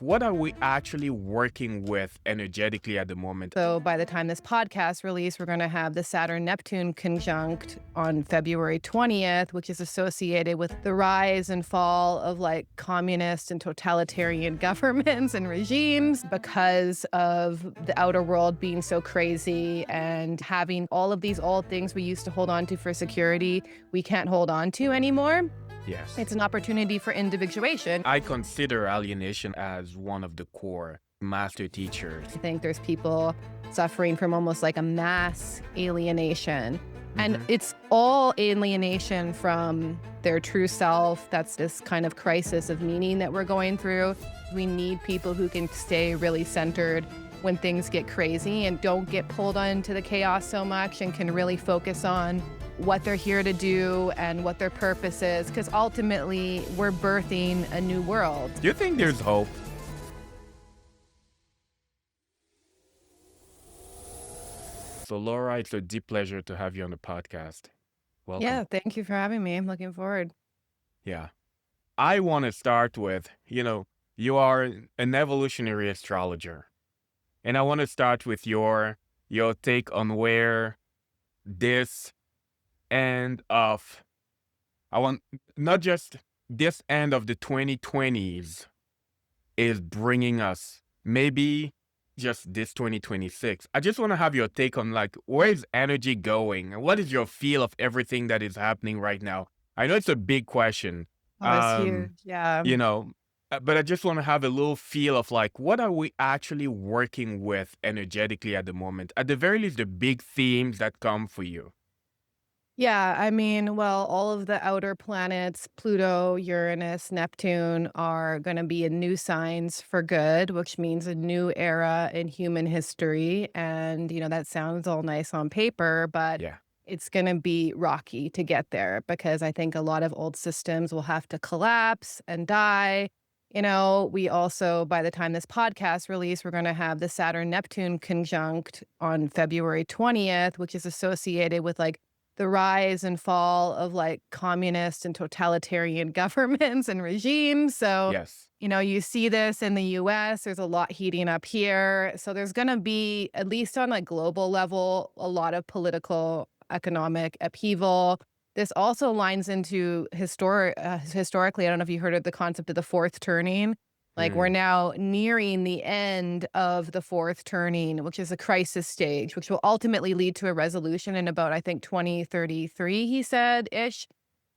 What are we actually working with energetically at the moment? So by the time this podcast release, we're going to have the Saturn-Neptune conjunct on February 20th, which is associated with the rise and fall of like communist and totalitarian governments and regimes because of the outer world being so crazy and having all of these old things we used to hold on to for security, we can't hold on to anymore. Yes. It's an opportunity for individuation. I consider alienation as one of the core master teachers. I think there's people suffering from almost like a mass alienation. And it's all alienation from their true self. That's this kind of crisis of meaning that we're going through. We need people who can stay really centered when things get crazy and don't get pulled into the chaos so much and can really focus on what they're here to do and what their purpose is, because ultimately we're birthing a new world. Do you think there's hope? So Laura, it's a deep pleasure to have you on the podcast. Welcome. Yeah, thank you for having me. I'm looking forward. Yeah. I want to start with, you are an evolutionary astrologer. And I want to start with your take on where this end of, I want not just this end of the 2020s is bringing us, maybe just this 2026. I just want to have your take on like, where is energy going? And what is your feel of everything that is happening right now? I know it's a big question. Oh, it's huge. Yeah. But I just want to have a little feel of like, what are we actually working with energetically at the moment? At the very least, the big themes that come for you. Yeah, I mean, well, all of the outer planets, Pluto, Uranus, Neptune, are going to be in new signs for good, which means a new era in human history. And, that sounds all nice on paper, but Yeah. it's going to be rocky to get there because I think a lot of old systems will have to collapse and die. We also, by the time this podcast release, we're going to have the Saturn-Neptune conjunct on February 20th, which is associated with like the rise and fall of like communist and totalitarian governments and regimes. So, Yes. you see this in the US, there's a lot heating up here. So there's going to be, at least on like global level, a lot of political, economic upheaval. This also lines into historically, I don't know if you heard of the concept of the fourth turning. Like we're now nearing the end of the fourth turning, which is a crisis stage, which will ultimately lead to a resolution in about, I think, 2033, he said-ish.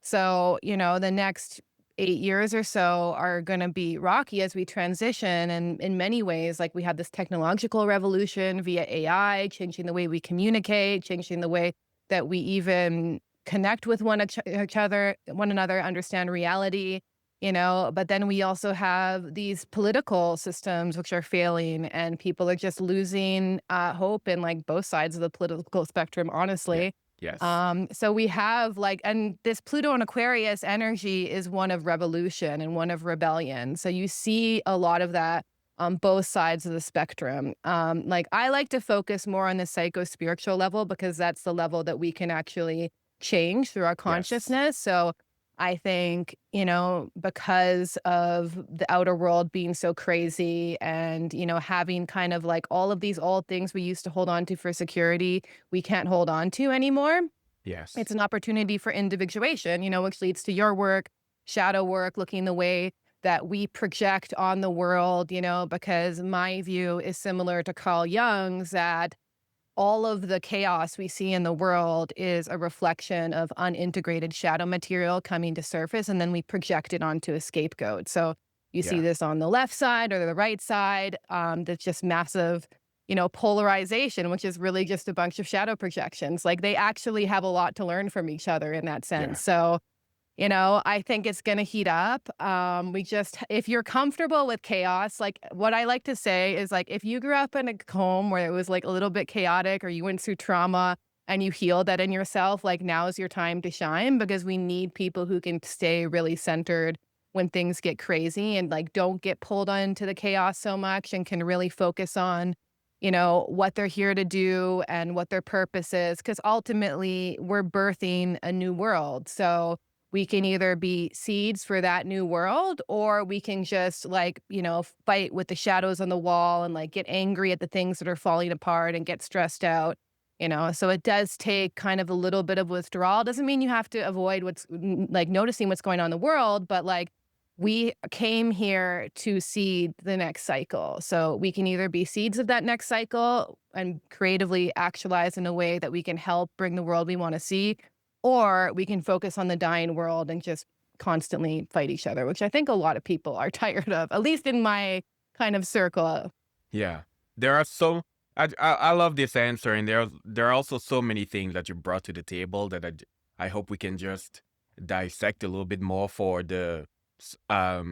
So, the next 8 years or so are going to be rocky as we transition. And in many ways, like we have this technological revolution via AI, changing the way we communicate, changing the way that we even connect with one another, understand reality. But then we also have these political systems which are failing and people are just losing hope in like both sides of the political spectrum, honestly. Yes. So we have and this Pluto and Aquarius energy is one of revolution and one of rebellion. So you see a lot of that on both sides of the spectrum. I like to focus more on the psychospiritual level because that's the level that we can actually change through our consciousness. So I think, because of the outer world being so crazy and, having kind of like all of these old things we used to hold on to for security, we can't hold on to anymore. Yes. It's an opportunity for individuation, which leads to your work, shadow work, looking the way that we project on the world, because my view is similar to Carl Jung's, that all of the chaos we see in the world is a reflection of unintegrated shadow material coming to surface, and then we project it onto a scapegoat. So you see this on the left side or the right side. That's just massive, polarization, which is really just a bunch of shadow projections. Like they actually have a lot to learn from each other in that sense. So I think it's going to heat up. If you're comfortable with chaos, like what I like to say is like, if you grew up in a home where it was like a little bit chaotic or you went through trauma and you healed that in yourself, like now is your time to shine because we need people who can stay really centered when things get crazy and like don't get pulled into the chaos so much and can really focus on, what they're here to do and what their purpose is. Because ultimately we're birthing a new world. So we can either be seeds for that new world, or we can just like, fight with the shadows on the wall and like get angry at the things that are falling apart and get stressed out. So it does take kind of a little bit of withdrawal. Doesn't mean you have to avoid like noticing what's going on in the world, but like we came here to seed the next cycle. So we can either be seeds of that next cycle and creatively actualize in a way that we can help bring the world we want to see, or we can focus on the dying world and just constantly fight each other, which I think a lot of people are tired of, at least in my kind of circle. Yeah. There are so I love this answer, and there are also so many things that you brought to the table that I hope we can just dissect a little bit more for the I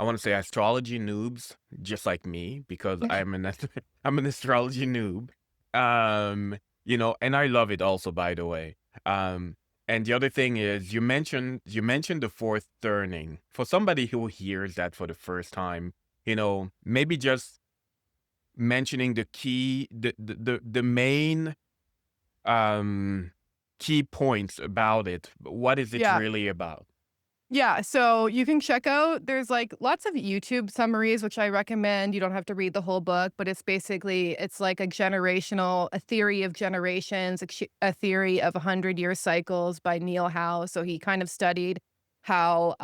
want to say astrology noobs, just like me, because I'm an astrology noob. And I love it also, by the way. And the other thing is you mentioned the fourth turning. For somebody who hears that for the first time, maybe just mentioning the main um key points about it. What is it Yeah. really about? Yeah, so you can check out there's, like, lots of YouTube summaries, which I recommend. You don't have to read the whole book, but it's like a theory of generations, a theory of 100-year cycles by Neil Howe. So he kind of studied how,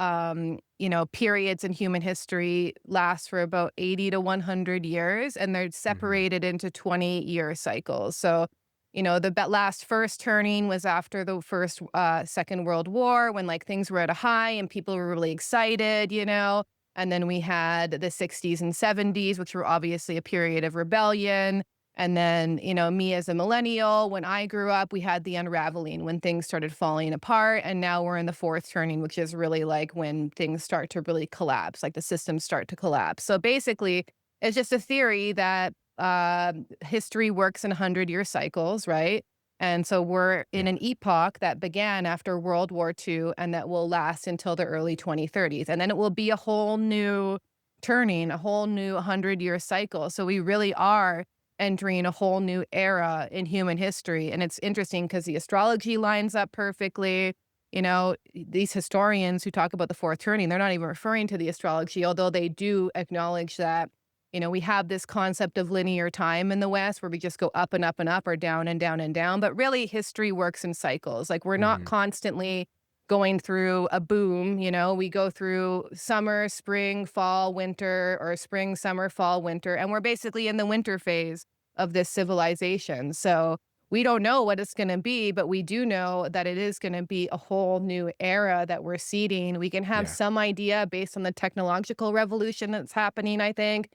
periods in human history last for about 80 to 100 years, and they're Hmm. separated into 20-year cycles. So the last first turning was after the Second World War, when like things were at a high and people were really excited. And then we had the 60s and 70s, which were obviously a period of rebellion. And then, me as a millennial, when I grew up, we had the unraveling when things started falling apart. And now we're in the fourth turning, which is really like when things start to really collapse, like the systems start to collapse. So basically, it's just a theory that history works in 100-year cycles, right? And so we're in Yeah. an epoch that began after World War II and that will last until the early 2030s. And then it will be a whole new turning, a whole new 100-year cycle. So we really are entering a whole new era in human history. And it's interesting because the astrology lines up perfectly. These historians who talk about the fourth turning, they're not even referring to the astrology, although they do acknowledge that we have this concept of linear time in the West where we just go up and up and up or down and down and down. But really, history works in cycles. Like we're not Hmm. constantly going through a boom. We go through summer, spring, fall, winter, or spring, summer, fall, winter. And we're basically in the winter phase of this civilization. So we don't know what it's going to be, but we do know that it is going to be a whole new era that we're seeding. We can have Yeah. some idea based on the technological revolution that's happening, I think.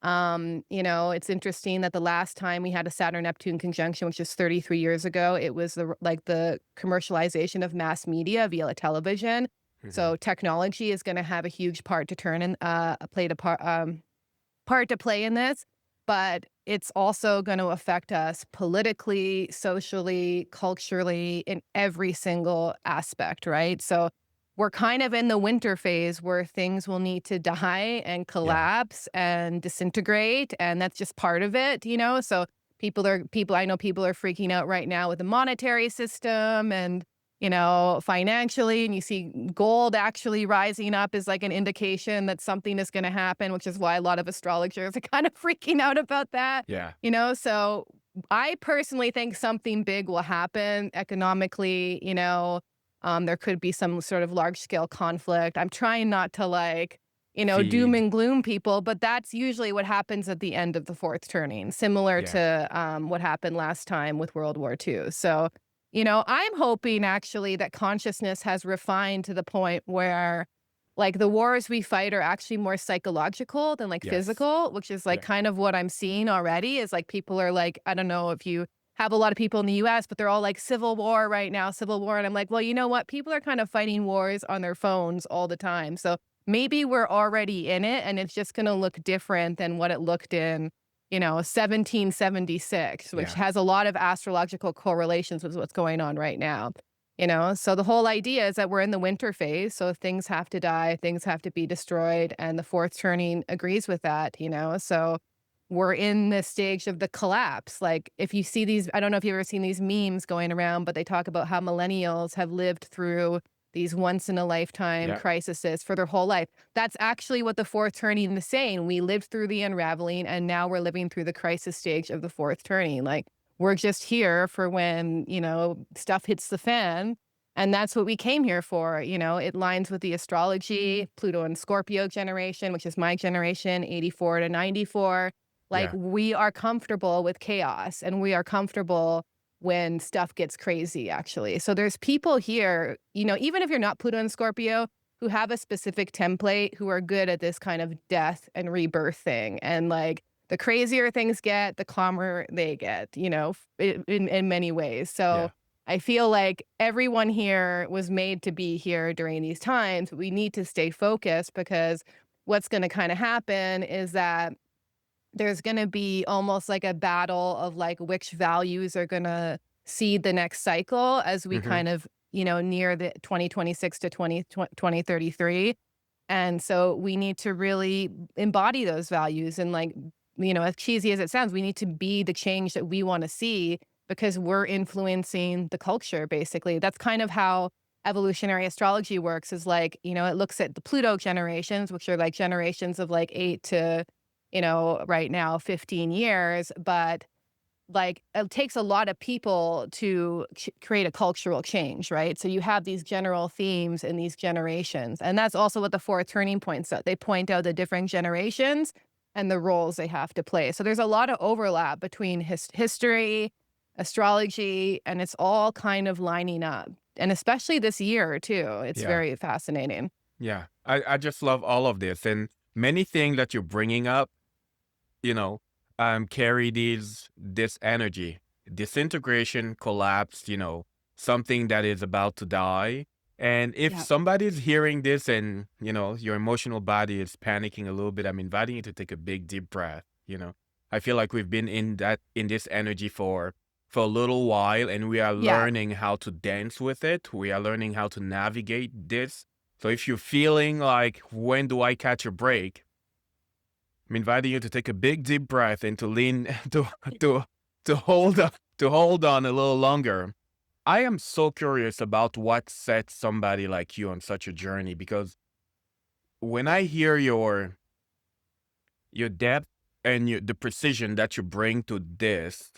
It's interesting that the last time we had a Saturn-Neptune conjunction, which is 33 years ago, it was the commercialization of mass media via television. Hmm. So technology is going to have a huge part to turn in, part to play in this, but it's also going to affect us politically, socially, culturally, in every single aspect, right? So we're kind of in the winter phase where things will need to die and Yeah. collapse and disintegrate, and that's just part of it. So I know people are freaking out right now with the monetary system and financially, and you see gold actually rising up is like an indication that something is going to happen, which is why a lot of astrologers are kind of freaking out about that. Yeah. So I personally think something big will happen economically. There could be some sort of large scale conflict. I'm trying not to like, doom Feed. and gloom people, but that's usually what happens at the end of the fourth turning, similar Yeah. to what happened last time with World War II. So I'm hoping actually that consciousness has refined to the point where like the wars we fight are actually more psychological than like Yes. physical, which is like Yeah. kind of what I'm seeing already is like people are like, I don't know if you have a lot of people in the US, but they're all like civil war right now, civil war. And I'm like, well, you know what? People are kind of fighting wars on their phones all the time. So maybe we're already in it and it's just going to look different than what it looked in 1776, which Yeah. has a lot of astrological correlations with what's going on right now. So the whole idea is that we're in the winter phase. So things have to die, things have to be destroyed. And the fourth turning agrees with that. So we're in this stage of the collapse. Like if you see these, I don't know if you've ever seen these memes going around, but they talk about how millennials have lived through these once in a lifetime Yeah. crises for their whole life. That's actually what the fourth turning is saying. We lived through the unraveling and now we're living through the crisis stage of the fourth turning. Like we're just here for when, stuff hits the fan. And that's what we came here for. It lines with the astrology, Pluto and Scorpio generation, which is my generation, 84 to 94. Like Yeah. we are comfortable with chaos and we are comfortable when stuff gets crazy, actually. So there's people here, even if you're not Pluto and Scorpio, who have a specific template, who are good at this kind of death and rebirth thing. And like the crazier things get, the calmer they get, in many ways. So Yeah. I feel like everyone here was made to be here during these times. We need to stay focused because what's going to kind of happen is that there's going to be almost like a battle of like which values are going to seed the next cycle as we Hmm. kind of, near the 2026 to 2033. And so we need to really embody those values. And like, as cheesy as it sounds, we need to be the change that we want to see because we're influencing the culture, basically. That's kind of how evolutionary astrology works is like, it looks at the Pluto generations, which are like generations of like 8 to right now, 15 years. But like, it takes a lot of people to create a cultural change, right? So you have these general themes in these generations. And that's also what the fourth turning points out. They point out the different generations and the roles they have to play. So there's a lot of overlap between history, astrology, and it's all kind of lining up. And especially this year, too. It's Yeah. very fascinating. Yeah. I just love all of this. And many things that you're bringing up, you know, carry this energy, disintegration, collapse, something that is about to die. And if Yeah. somebody's hearing this and, your emotional body is panicking a little bit, I'm inviting you to take a big deep breath. I feel like we've been in this energy for a little while and we are Yeah. learning how to dance with it. We are learning how to navigate this. So if you're feeling like, when do I catch a break? I'm inviting you to take a big deep breath and to lean to to hold on a little longer. I am so curious about what sets somebody like you on such a journey because when I hear your depth and the precision that you bring to this,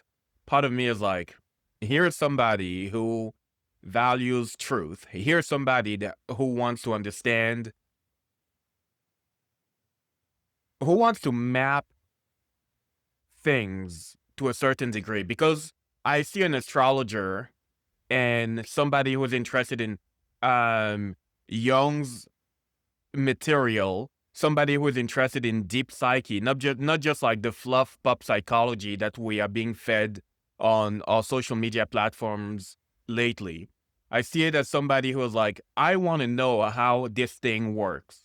part of me is like, here's somebody who values truth. Here's somebody who wants to understand, who wants to map things to a certain degree because I see an astrologer and somebody who is interested in Jung's material, somebody who is interested in deep psyche, not just like the fluff pop psychology that we are being fed on our social media platforms lately. I see it as somebody who is like, I want to know how this thing works.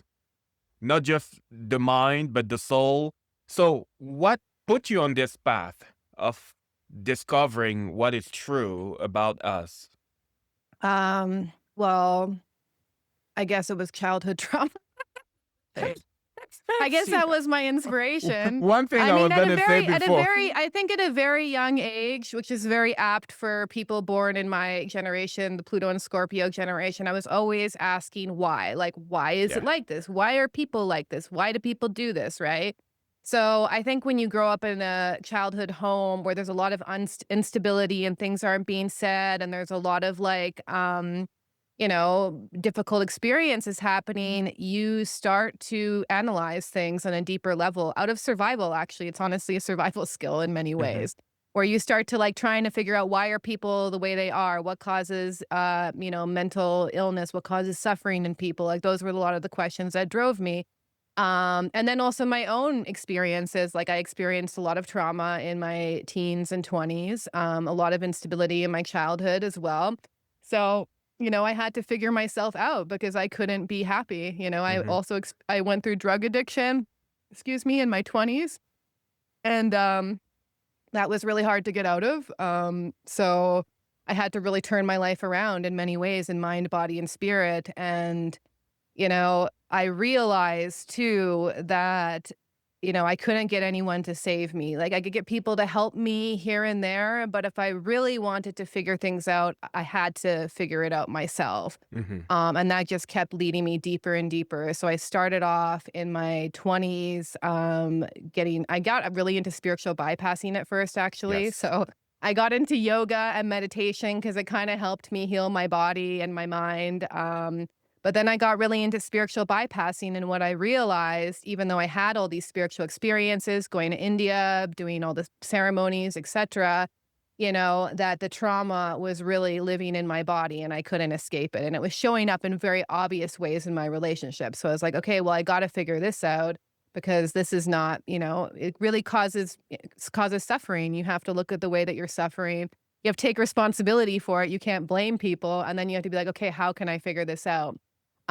Not just the mind, but the soul. So, what put you on this path of discovering what is true about us? Well, I guess it was childhood trauma. I guess See, that was my inspiration. one thing I I was mean, gonna say before. I think at a very young age, which is very apt for people born in my generation, the Pluto and Scorpio generation, I was always asking why. Like, why is it Yeah. like this? Why are people like this? Why do people do this? Right. So I think when you grow up in a childhood home where there's a lot of instability and things aren't being said, and there's a lot of like, difficult experiences happening, you start to analyze things on a deeper level out of survival. Actually, it's honestly a survival skill in many Hmm. ways, where you start to like trying to figure out why are people the way they are, what causes, mental illness, what causes suffering in people. Like those were a lot of the questions that drove me. And then also my own experiences. Like I experienced a lot of trauma in my teens and 20s, a lot of instability in my childhood as well. So I had to figure myself out because I couldn't be happy. I Hmm. also I went through drug addiction, excuse me, in my 20s, and that was really hard to get out of. So I had to really turn my life around in many ways in mind, body, and spirit. And I realized too that I couldn't get anyone to save me. Like, I could get people to help me here and there, but if I really wanted to figure things out, I had to figure it out myself. Mm-hmm. And that just kept leading me deeper and deeper. So I started off in my 20s, I got really into spiritual bypassing at first, actually. Yes. So I got into yoga and meditation because it kind of helped me heal my body and my mind. But then I got really into spiritual bypassing. And what I realized, even though I had all these spiritual experiences, going to India, doing all the ceremonies, etc., that the trauma was really living in my body and I couldn't escape it. And it was showing up in very obvious ways in my relationship. So I was like, okay, well, I got to figure this out because this is not, it really causes suffering. You have to look at the way that you're suffering. You have to take responsibility for it. You can't blame people. And then you have to be like, okay, how can I figure this out?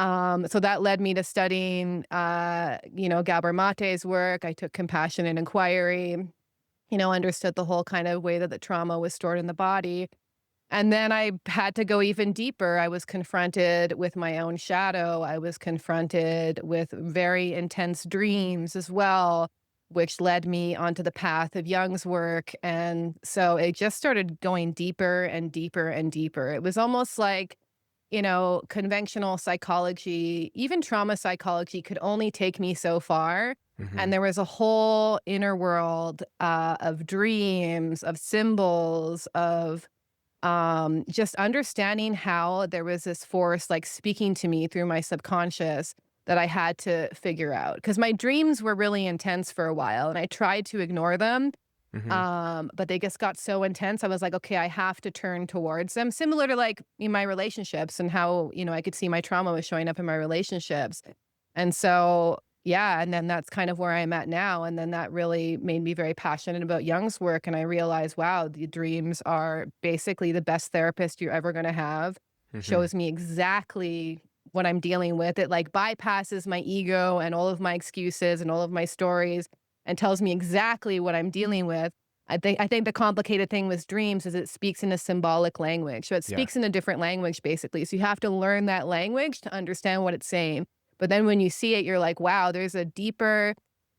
So that led me to studying, Gabor Mate's work. I took compassion and inquiry, understood the whole kind of way that the trauma was stored in the body. And then I had to go even deeper. I was confronted with my own shadow. I was confronted with very intense dreams as well, which led me onto the path of Jung's work. And so it just started going deeper and deeper and deeper. It was almost like, conventional psychology, even trauma psychology could only take me so far. Mm-hmm. And there was a whole inner world of dreams, of symbols, of just understanding how there was this force like speaking to me through my subconscious that I had to figure out. Because my dreams were really intense for a while and I tried to ignore them. Mm-hmm. But they just got so intense. I was like, okay, I have to turn towards them. Similar to like in my relationships and how, I could see my trauma was showing up in my relationships. And so, yeah, and then that's kind of where I'm at now. And then that really made me very passionate about Jung's work. And I realized, wow, the dreams are basically the best therapist you're ever going to have. Mm-hmm. Shows me exactly what I'm dealing with. It like bypasses my ego and all of my excuses and all of my stories and tells me exactly what I'm dealing with. I think the complicated thing with dreams is it speaks in a symbolic language. So it Yeah. speaks in a different language, basically. So you have to learn that language to understand what it's saying. But then when you see it, you're like, wow, there's a deeper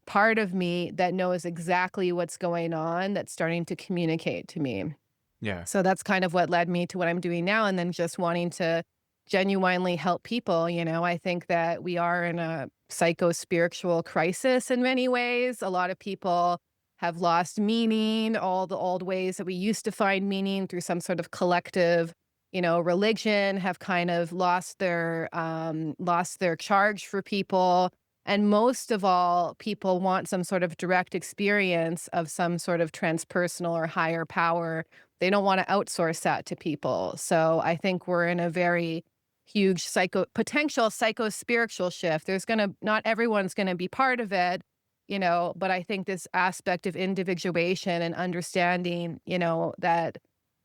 part of me that knows exactly what's going on that's starting to communicate to me. Yeah. So that's kind of what led me to what I'm doing now. And then just wanting to genuinely help people. I think that we are in a psycho-spiritual crisis in many ways. A lot of people have lost meaning, all the old ways that we used to find meaning through some sort of collective, religion have kind of lost their charge for people. And most of all, people want some sort of direct experience of some sort of transpersonal or higher power. They don't want to outsource that to people. So I think we're in a very huge potential psycho-spiritual shift. Not everyone's gonna be part of it, but I think this aspect of individuation and understanding, that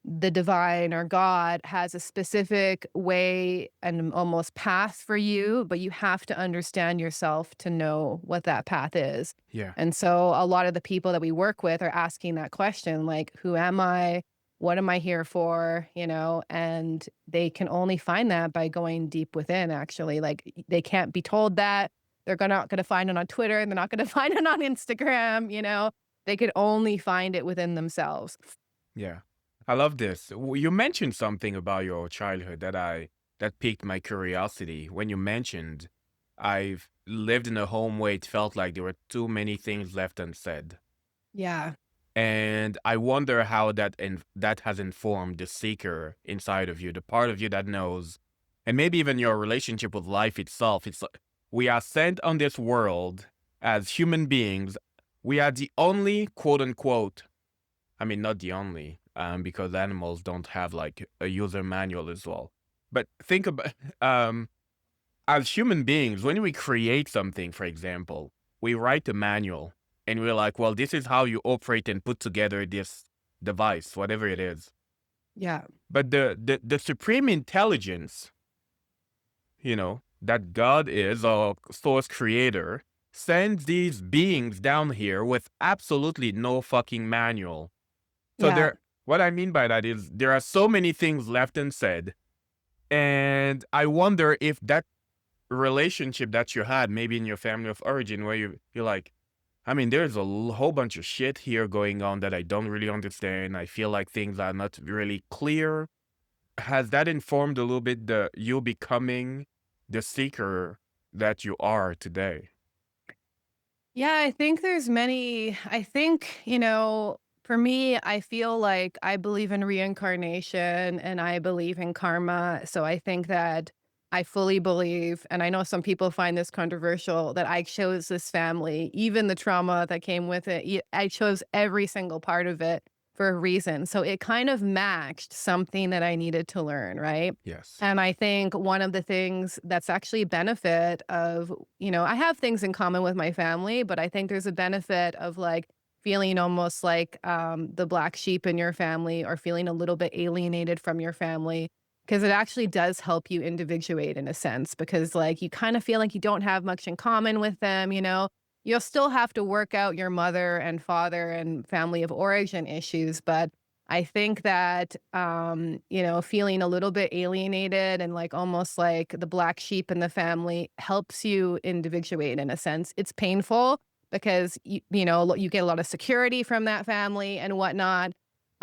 the divine or God has a specific way and almost path for you, but you have to understand yourself to know what that path is. Yeah. And so a lot of the people that we work with are asking that question, like, who am I? What am I here for? And they can only find that by going deep within, actually. Like, they can't be told that. Not going to find it on Twitter. And they're not going to find it on Instagram. They could only find it within themselves. Yeah. I love this. You mentioned something about your childhood that piqued my curiosity. When you mentioned I've lived in a home where it felt like there were too many things left unsaid. Yeah. And I wonder how that has informed the seeker inside of you, the part of you that knows, and maybe even your relationship with life itself. It's like we are sent on this world as human beings. We are the only quote unquote, I mean, not the only, because animals don't have like a user manual as well. But think about, as human beings, when we create something, for example, we write a manual and we're like, well, this is how you operate and put together this device, whatever it is. Yeah. But the supreme intelligence, that God is, or source creator, sends these beings down here with absolutely no fucking manual. So Yeah. what I mean by that is there are so many things left unsaid. And I wonder if that relationship that you had, maybe in your family of origin, where you're like, I mean, there's a whole bunch of shit here going on that I don't really understand. I feel like things are not really clear. Has that informed a little bit the you becoming the seeker that you are today? Yeah, I think there's many. I think, for me, I feel like I believe in reincarnation and I believe in karma. So I think that I fully believe, and I know some people find this controversial, that I chose this family, even the trauma that came with it. I chose every single part of it for a reason. So it kind of matched something that I needed to learn, right? Yes. And I think one of the things that's actually a benefit of, I have things in common with my family, but I think there's a benefit of like feeling almost like the black sheep in your family or feeling a little bit alienated from your family because it actually does help you individuate in a sense because like you kind of feel like you don't have much in common with them, You'll still have to work out your mother and father and family of origin issues, but I think that, feeling a little bit alienated and like almost like the black sheep in the family helps you individuate in a sense. It's painful because you get a lot of security from that family and whatnot.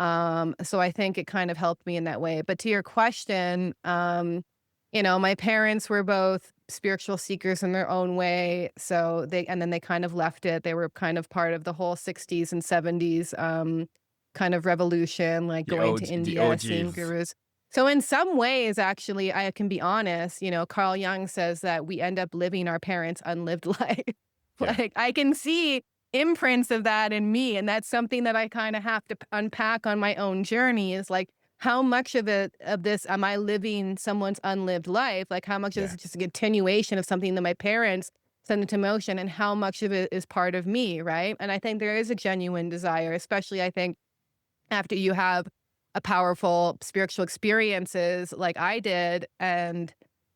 So I think it kind of helped me in that way. But to your question, my parents were both spiritual seekers in their own way. And then they kind of left it. They were kind of part of the whole 60s and 70s kind of revolution, like going to The India, seeing OGs. gurus. So in some ways, actually, I can be honest, Carl Jung says that we end up living our parents' unlived life. Yeah. Like I can see imprints of that in me. And that's something that I kind of have to unpack on my own journey is like, how much of this am I living someone's unlived life? Like how much of this Yeah. is just a continuation of something that my parents set into motion and how much of it is part of me, right? And I think there is a genuine desire, especially I think after you have a powerful spiritual experiences like I did, and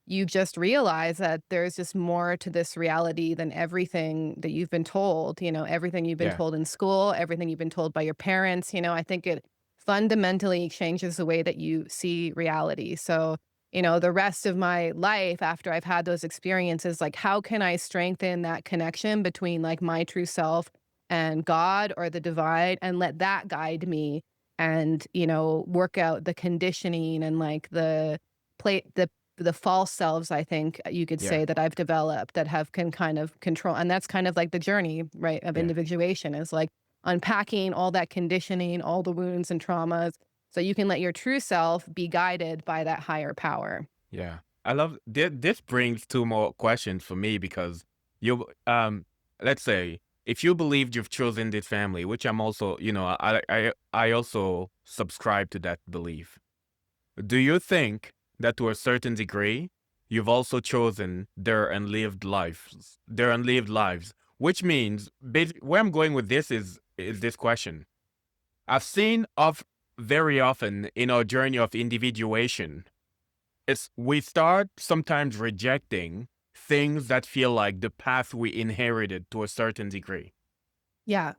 you just realize that there's just more to this reality than everything that you've been told, everything you've been Yeah. told in school, everything you've been told by your parents, I think it fundamentally changes the way that you see reality. So, the rest of my life after I've had those experiences, like how can I strengthen that connection between like my true self and God or the divine and let that guide me and, work out the conditioning and like the false selves, I think you could Yeah. say that I've developed that can kind of control. And that's kind of like the journey, right, of Yeah. individuation is like unpacking all that conditioning, all the wounds and traumas, so you can let your true self be guided by that higher power. Yeah. I love this brings two more questions for me because you let's say if you believed you've chosen this family, which I'm also, I also subscribe to that belief. Do you think that to a certain degree you've also chosen their unlived lives, which means where I'm going with this is this question. I've seen of very often in our journey of individuation it's we start sometimes rejecting things that feel like the path we inherited to a certain degree. Yeah.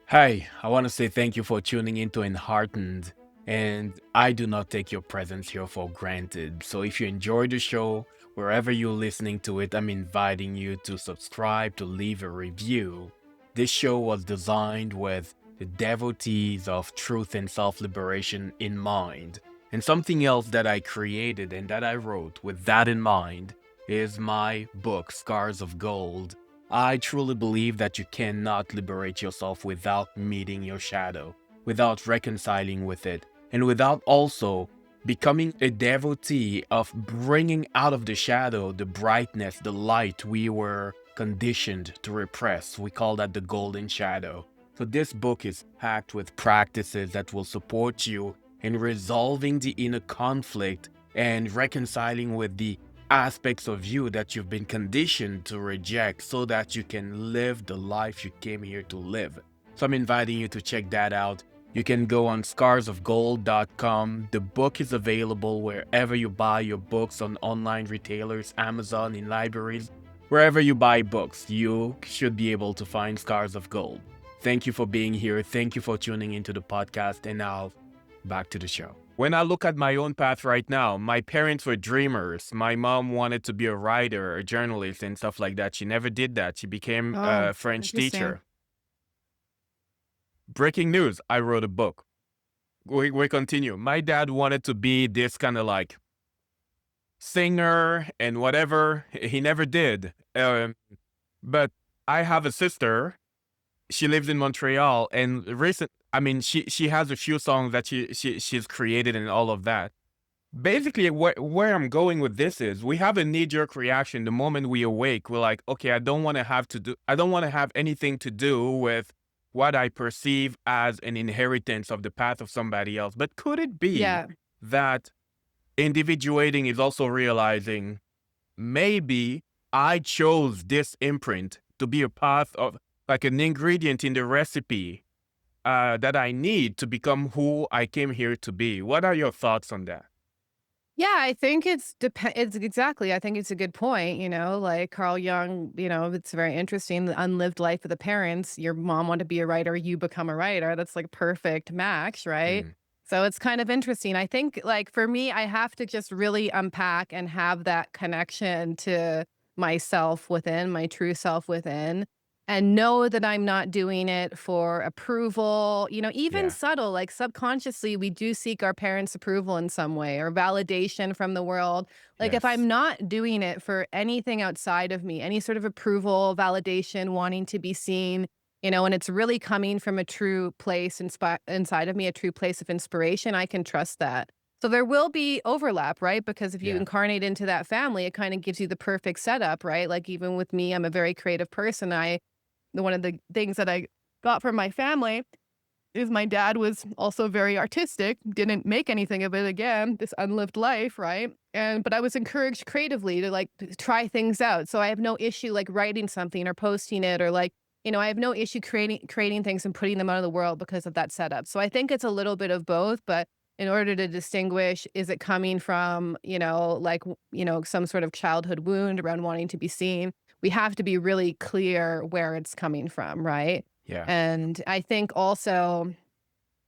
Hey, I want to say thank you for tuning into Enheartened, and I do not take your presence here for granted. So if you enjoy the show, wherever you're listening to it, I'm inviting you to subscribe, to leave a review. This show was designed with the devotees of truth and self-liberation in mind. And something else that I created and that I wrote with that in mind is my book, Scars of Gold. I truly believe that you cannot liberate yourself without meeting your shadow, without reconciling with it, and without also becoming a devotee of bringing out of the shadow the brightness, the light we were conditioned to repress. We call that the golden shadow. So this book is packed with practices that will support you in resolving the inner conflict and reconciling with the aspects of you that you've been conditioned to reject so that you can live the life you came here to live. So I'm inviting you to check that out. You can go on scarsofgold.com. The book is available wherever you buy your books on online retailers, Amazon, in libraries. Wherever you buy books, you should be able to find Scars of Gold. Thank you for being here. Thank you for tuning into the podcast. And I'll back to the show. When I look at my own path right now, my parents were dreamers. My mom wanted to be a writer, a journalist, and stuff like that. She never did that. She became Oh, a French interesting. teacher. Breaking news, I wrote a book. We continue. My dad wanted to be this kind of like singer and whatever. He never did. But I have a sister. She lives in Montreal, and she has a few songs that she's created and all of that. Basically, where I'm going with this is we have a knee-jerk reaction the moment we awake. We're like, okay, I don't want to have anything to do with what I perceive as an inheritance of the path of somebody else. But could it be Yeah. that individuating is also realizing maybe I chose this imprint to be a path of like an ingredient in the recipe that I need to become who I came here to be? What are your thoughts on that? Yeah, I think it's exactly. I think it's a good point, like Carl Jung, it's very interesting, the unlived life of the parents. Your mom wanted to be a writer, you become a writer. That's like perfect match, right? Mm, So it's kind of interesting. I think like for me, I have to just really unpack and have that connection to myself within, my true self within, and know that I'm not doing it for approval, even yeah. subtle, like subconsciously, we do seek our parents' approval in some way or validation from the world. Like, if Yes. I'm not doing it for anything outside of me, any sort of approval, validation, wanting to be seen, and it's really coming from a true place inside of me, a true place of inspiration, I can trust that. So there will be overlap, right? Because if you Yeah. incarnate into that family, it kind of gives you the perfect setup, right? Like, even with me, I'm a very creative person. One of the things that I got from my family is my dad was also very artistic, didn't make anything of it, again, this unlived life, right? But I was encouraged creatively to like try things out. So I have no issue like writing something or posting it or like, I have no issue creating things and putting them out of the world because of that setup. So I think it's a little bit of both, but in order to distinguish, is it coming from, some sort of childhood wound around wanting to be seen? We have to be really clear where it's coming from, right? Yeah. And I think also,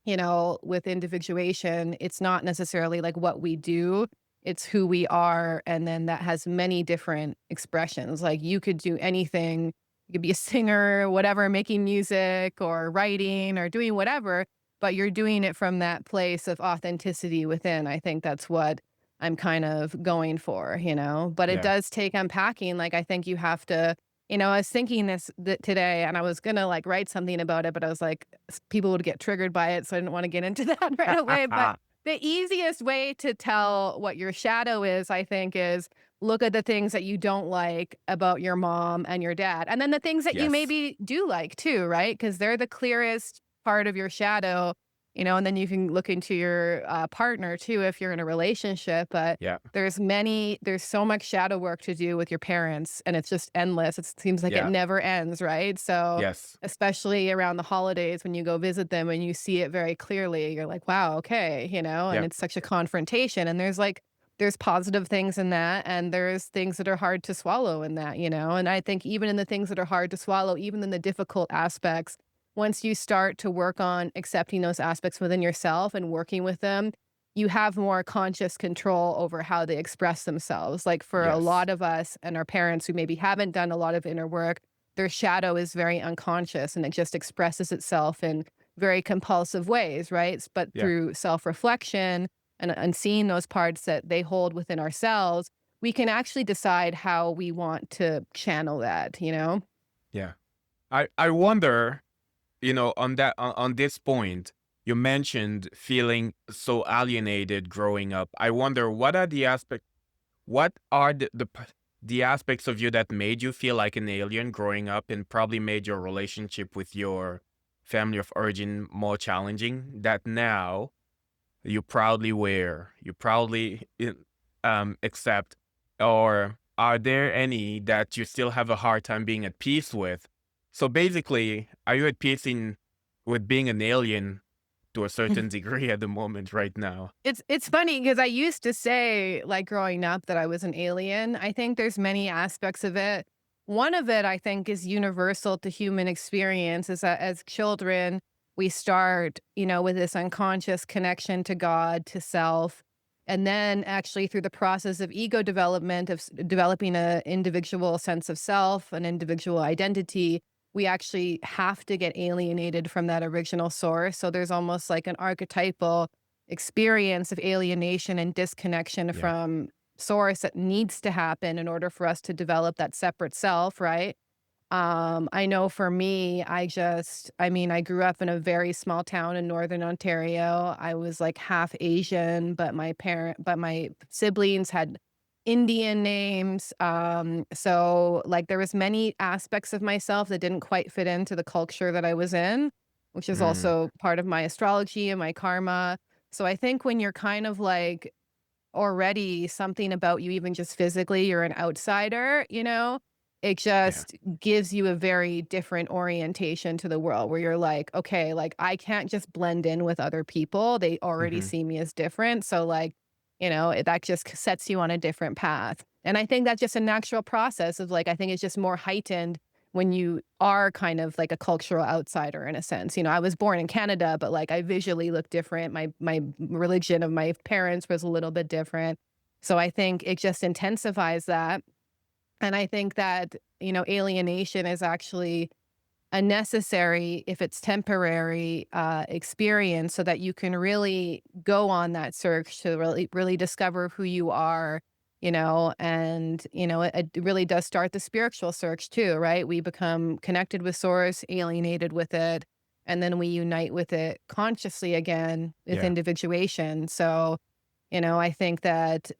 with individuation, it's not necessarily like what we do, it's who we are. And then that has many different expressions. Like you could do anything, you could be a singer, whatever, making music or writing or doing whatever, but you're doing it from that place of authenticity within. I think that's what I'm kind of going for, but it Yeah. does take unpacking. Like, I think you have to, I was thinking today, and I was gonna like write something about it, but I was like, people would get triggered by it, so I didn't want to get into that right away. But the easiest way to tell what your shadow is, I think, is look at the things that you don't like about your mom and your dad, and then the things that you Yes. maybe do like too, right? Because they're the clearest part of your shadow. And then you can look into your partner too if you're in a relationship. But Yeah. there's so much shadow work to do with your parents, and it's just endless. It seems like it Yeah. never ends, right? So, Yes. especially around the holidays when you go visit them and you see it very clearly, you're like, wow, okay, and Yeah. it's such a confrontation. And there's positive things in that, and there's things that are hard to swallow in that, and I think even in the things that are hard to swallow, even in the difficult aspects, once you start to work on accepting those aspects within yourself and working with them, you have more conscious control over how they express themselves. Like for a Yes. lot of us and our parents who maybe haven't done a lot of inner work, their shadow is very unconscious and it just expresses itself in very compulsive ways, right? But Yeah. through self reflection and seeing those parts that they hold within ourselves, we can actually decide how we want to channel that. Yeah. I wonder, on this point, you mentioned feeling so alienated growing up. I wonder what are the aspects of you that made you feel like an alien growing up and probably made your relationship with your family of origin more challenging that now you proudly wear, you proudly accept, or are there any that you still have a hard time being at peace with? So basically, are you at peace with being an alien to a certain degree at the moment right now? It's funny because I used to say, like, growing up that I was an alien. I think there's many aspects of it. One of it, I think, is universal to human experience is that as children, we start, with this unconscious connection to God, to self. And then actually through the process of ego development, of developing an individual sense of self, an individual identity, we actually have to get alienated from that original source. So there's almost like an archetypal experience of alienation and disconnection Yeah. from source that needs to happen in order for us to develop that separate self, right? I know for me, I grew up in a very small town in Northern Ontario. I was like half Asian, but my siblings had Indian names. So like there was many aspects of myself that didn't quite fit into the culture that I was in, which is Mm, also part of my astrology and my karma. So I think when you're kind of like already something about you, even just physically, you're an outsider, it yeah. just gives you a very different orientation to the world where you're like, okay, like I can't just blend in with other people. They already Hmm. see me as different. So, like, that just sets you on a different path. And I think that's just a natural process of like, I think it's just more heightened when you are kind of like a cultural outsider in a sense. I was born in Canada, but like I visually look different. My religion of my parents was a little bit different. So I think it just intensifies that. And I think that, alienation is actually a necessary, if it's temporary, experience so that you can really go on that search to really, really discover who you are, and, it really does start the spiritual search too, right? We become connected with source, alienated with it, and then we unite with it consciously again with Yeah. individuation. So, I think that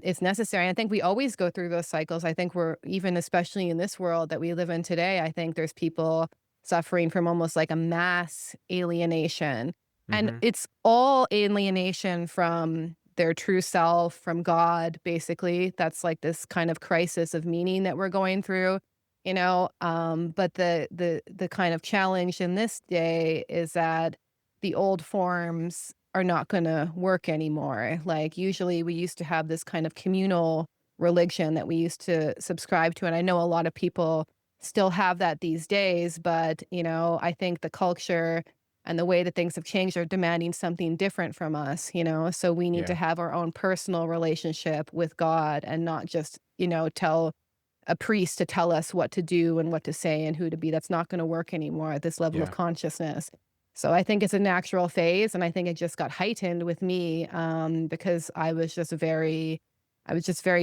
it's necessary. I think we always go through those cycles. I think we're even, especially in this world that we live in today, I think there's people suffering from almost like a mass alienation. And Hmm. it's all alienation from their true self, from God, basically. That's like this kind of crisis of meaning that we're going through. But the kind of challenge in this day is that the old forms are not gonna work anymore. Like, usually, we used to have this kind of communal religion that we used to subscribe to, and I know a lot of people still have that these days, but, I think the culture and the way that things have changed are demanding something different from us, so we need to Yeah. have our own personal relationship with God and not just, tell a priest to tell us what to do and what to say and who to be. That's not gonna work anymore at this level of Yeah. consciousness. So I think it's a natural phase, and I think it just got heightened with me, because I was just very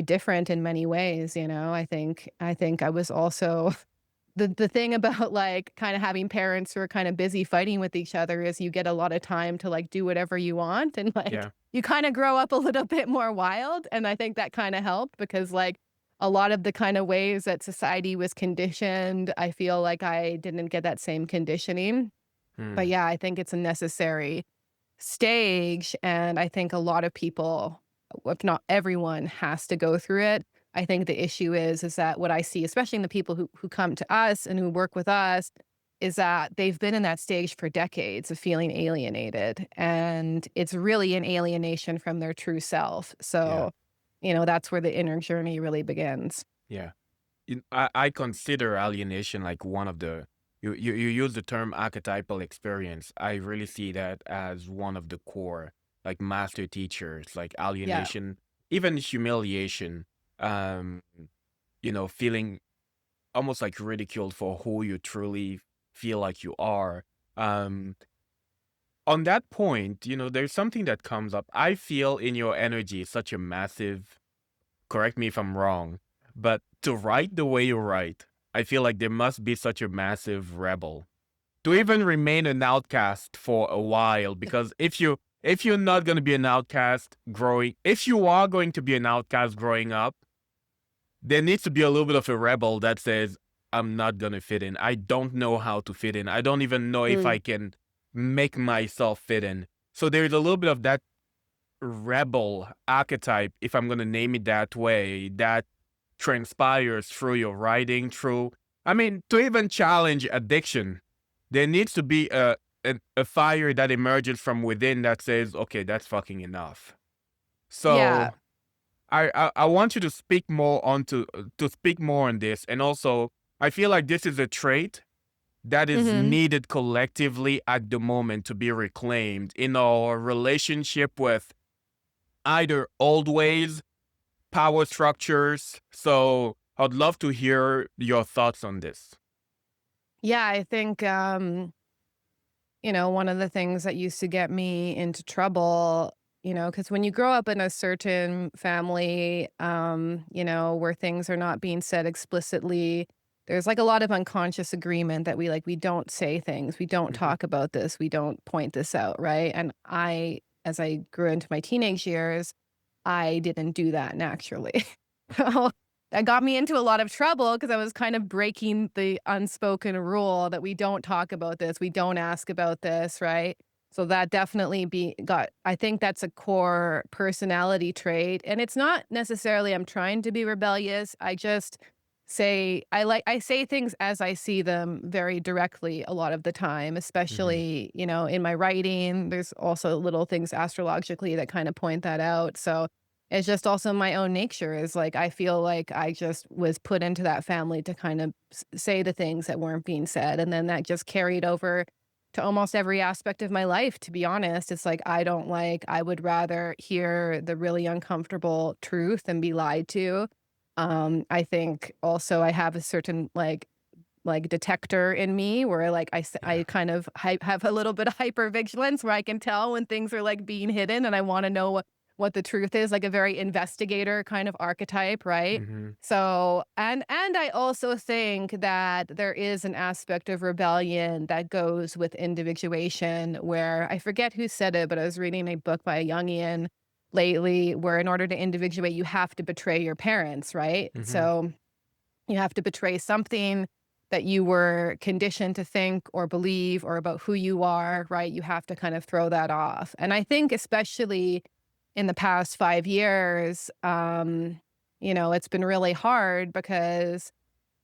different in many ways, I think I was also the thing about, like, kinda having parents who are kinda busy fighting with each other is you get a lot of time to, like, do whatever you want, and, like, Yeah. you kinda grow up a little bit more wild, and I think that kinda helped because, like, a lot of the kinda ways that society was conditioned, I feel like I didn't get that same conditioning. But, Mm, yeah, I think it's a necessary stage, and I think a lot of people, if not everyone, has to go through it. I think the issue is that what I see, especially in the people who come to us and who work with us, is that they've been in that stage for decades of feeling alienated, and it's really an alienation from their true self. yeah. So, that's where the inner journey really begins. Yeah. I consider alienation like one of the you use the term archetypal experience. I really see that as one of the core like master teachers, like Yeah. alienation, even humiliation, um, feeling almost like ridiculed for who you truly feel like you are. Um, on that point, there's something that comes up. I feel in your energy such a massive, correct me if I'm wrong, but to write the way you write, I feel like there must be such a massive rebel to even remain an outcast for a while. Because if you're not going to be an outcast growing, if you are going to be an outcast growing up, there needs to be a little bit of a rebel that says, I'm not going to fit in. I don't know how to fit in. I don't even know if Mm. I can make myself fit in. So there's a little bit of that rebel archetype, if I'm going to name it that way, that transpires through your writing, to even challenge addiction, there needs to be a fire that emerges from within that says, okay, that's fucking enough. Yeah. So I want you to speak more on this. And also, I feel like this is a trait that is Mhm. needed collectively at the moment to be reclaimed in our relationship with either old ways, power structures. So I'd love to hear your thoughts on this. Yeah, I think, one of the things that used to get me into trouble, because when you grow up in a certain family, where things are not being said explicitly, there's like a lot of unconscious agreement that we don't say things, we don't Hmm. talk about this, we don't point this out, right? And as I grew into my teenage years, I didn't do that naturally. So, that got me into a lot of trouble because I was kind of breaking the unspoken rule that we don't talk about this, we don't ask about this, right? So that definitely be got I think that's a core personality trait, and it's not necessarily I'm trying to be rebellious, I just I say things as I see them very directly a lot of the time, Hmm. especially, in my writing. There's also little things astrologically that kind of point that out. So it's just also my own nature is like I feel like I just was put into that family to kind of say the things that weren't being said. And then that just carried over to almost every aspect of my life, to be honest. It's like I would rather hear the really uncomfortable truth than be lied to. I think also I have a certain like detector in me where I Yeah. kind of have a little bit of hypervigilance where I can tell when things are like being hidden and I want to know what the truth is, like a very investigator kind of archetype, right? Hmm. So, and I also think that there is an aspect of rebellion that goes with individuation where I forget who said it, but I was reading a book by a Jungian lately where in order to individuate, you have to betray your parents, right? Hmm. So you have to betray something that you were conditioned to think or believe or about who you are, right? You have to kind of throw that off. And I think especially in the past 5 years, it's been really hard because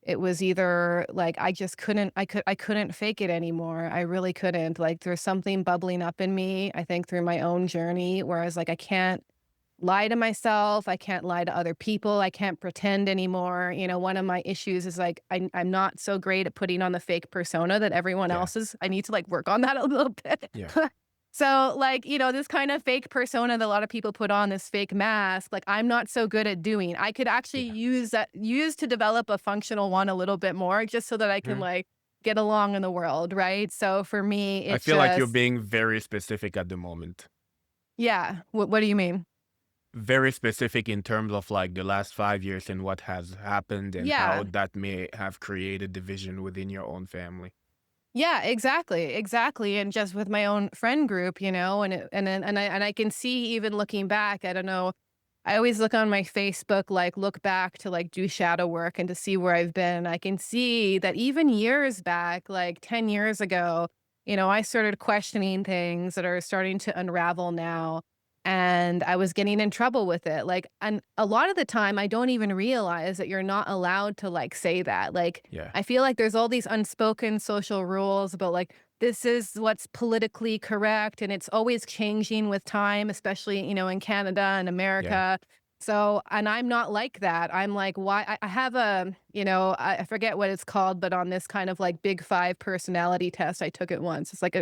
it was either like I just I couldn't fake it anymore. I really couldn't. Like there's something bubbling up in me, I think through my own journey, whereas like I can't lie to myself. I can't lie to other people. I can't pretend anymore. One of my issues is like I'm not so great at putting on the fake persona that everyone Yeah. else is. I need to like work on that a little bit. Yeah. So like, this kind of fake persona that a lot of people put on, this fake mask, like I'm not so good at doing. I could actually Yeah. use to develop a functional one a little bit more just so that I can Mhm. like get along in the world, right? So for me, I it's feel like you're just being very specific at the moment. yeah. What do you mean? Very specific in terms of like the last 5 years and what has happened and how Yeah. that may have created division within your own family. Yeah, exactly, exactly, and just with my own friend group, and I can see even looking back, I don't know, I always look on my Facebook, like look back to like do shadow work and to see where I've been. I can see that even years back, like 10 years ago, I started questioning things that are starting to unravel now. And I was getting in trouble with it. Like, and a lot of the time, I don't even realize that you're not allowed to like say that. Like, Yeah. I feel like there's all these unspoken social rules about like, this is what's politically correct. And it's always changing with time, especially, in Canada and Yeah. America. So, and I'm not like that. I'm like, why? I have I forget what it's called, but on this kind of like big five personality test, I took it once. It's like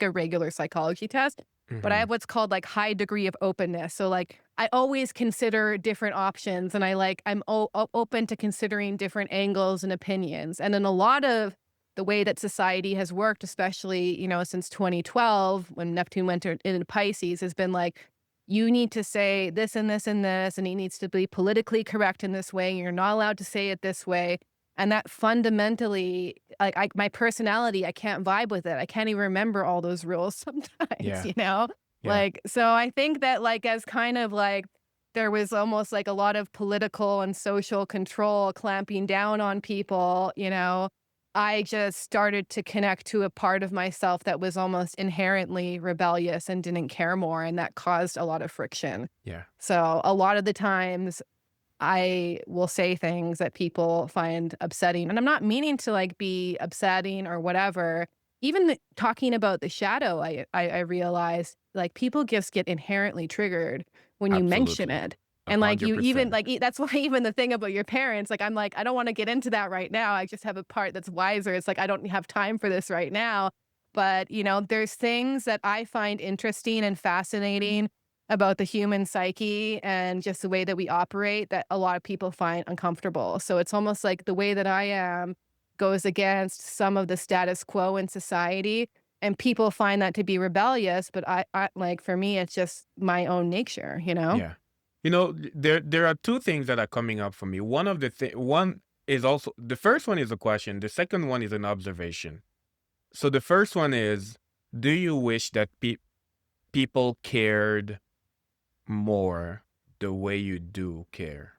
a regular psychology test, but I Hmm. have what's called like high degree of openness. So like I always consider different options and I'm open to considering different angles and opinions. And in a lot of the way that society has worked, especially, since 2012 when Neptune went into Pisces, has been like, you need to say this and this and this, and it needs to be politically correct in this way. You're not allowed to say it this way. And that fundamentally, like my personality, I can't vibe with it. I can't even remember all those rules sometimes, Yeah. Yeah. Like, so I think that like as kind of like there was almost like a lot of political and social control clamping down on people, I just started to connect to a part of myself that was almost inherently rebellious and didn't care more, and that caused a lot of friction. Yeah. So, a lot of the times, I will say things that people find upsetting, and I'm not meaning to, like, be upsetting or whatever. Even talking about the shadow, I realized, like, people just get inherently triggered when you mention Absolutely. it. And like you even 100%. like that's why even the thing about your parents, like I'm like, I don't want to get into that right now. I just have a part that's wiser. It's like I don't have time for this right now. But there's things that I find interesting and fascinating about the human psyche and just the way that we operate that a lot of people find uncomfortable. So it's almost like the way that I am goes against some of the status quo in society. And people find that to be rebellious, but I like for me, it's just my own nature, you know? Yeah. There are two things that are coming up for me. One is also the first one is a question. The second one is an observation. So the first one is, do you wish that people cared more the way you do care?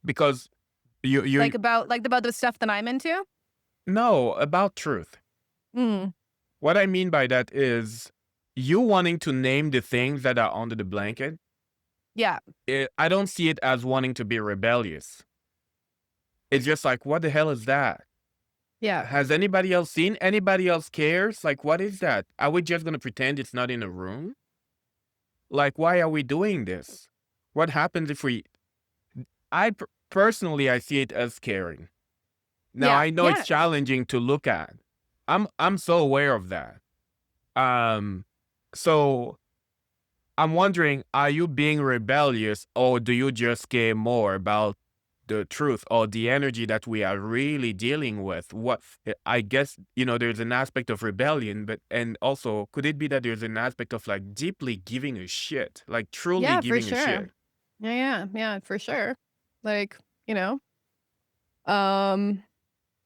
Because you Like about the stuff that I'm into? know about truth. Mm, What I mean by that is you wanting to name the things that are under the blanket. yeah, I don't see it as wanting to be rebellious. It's just like, what the hell is that? yeah, Has anybody else seen? Anybody else cares? Like, what is that? Are we just gonna pretend it's not in a room? Like, why are we doing this? What happens if we? Personally, I see it as caring. Now yeah, I know it's yes. challenging to look at. I'm so aware of that. Um, so I'm wondering, are you being rebellious, or do you just care more about the truth or the energy that we are really dealing with? I guess, there's an aspect of rebellion, but and also could it be that there's an aspect of like deeply giving a shit, like truly Yeah, for giving a sure. shit? Yeah, yeah, yeah, for sure. Like, you know, um,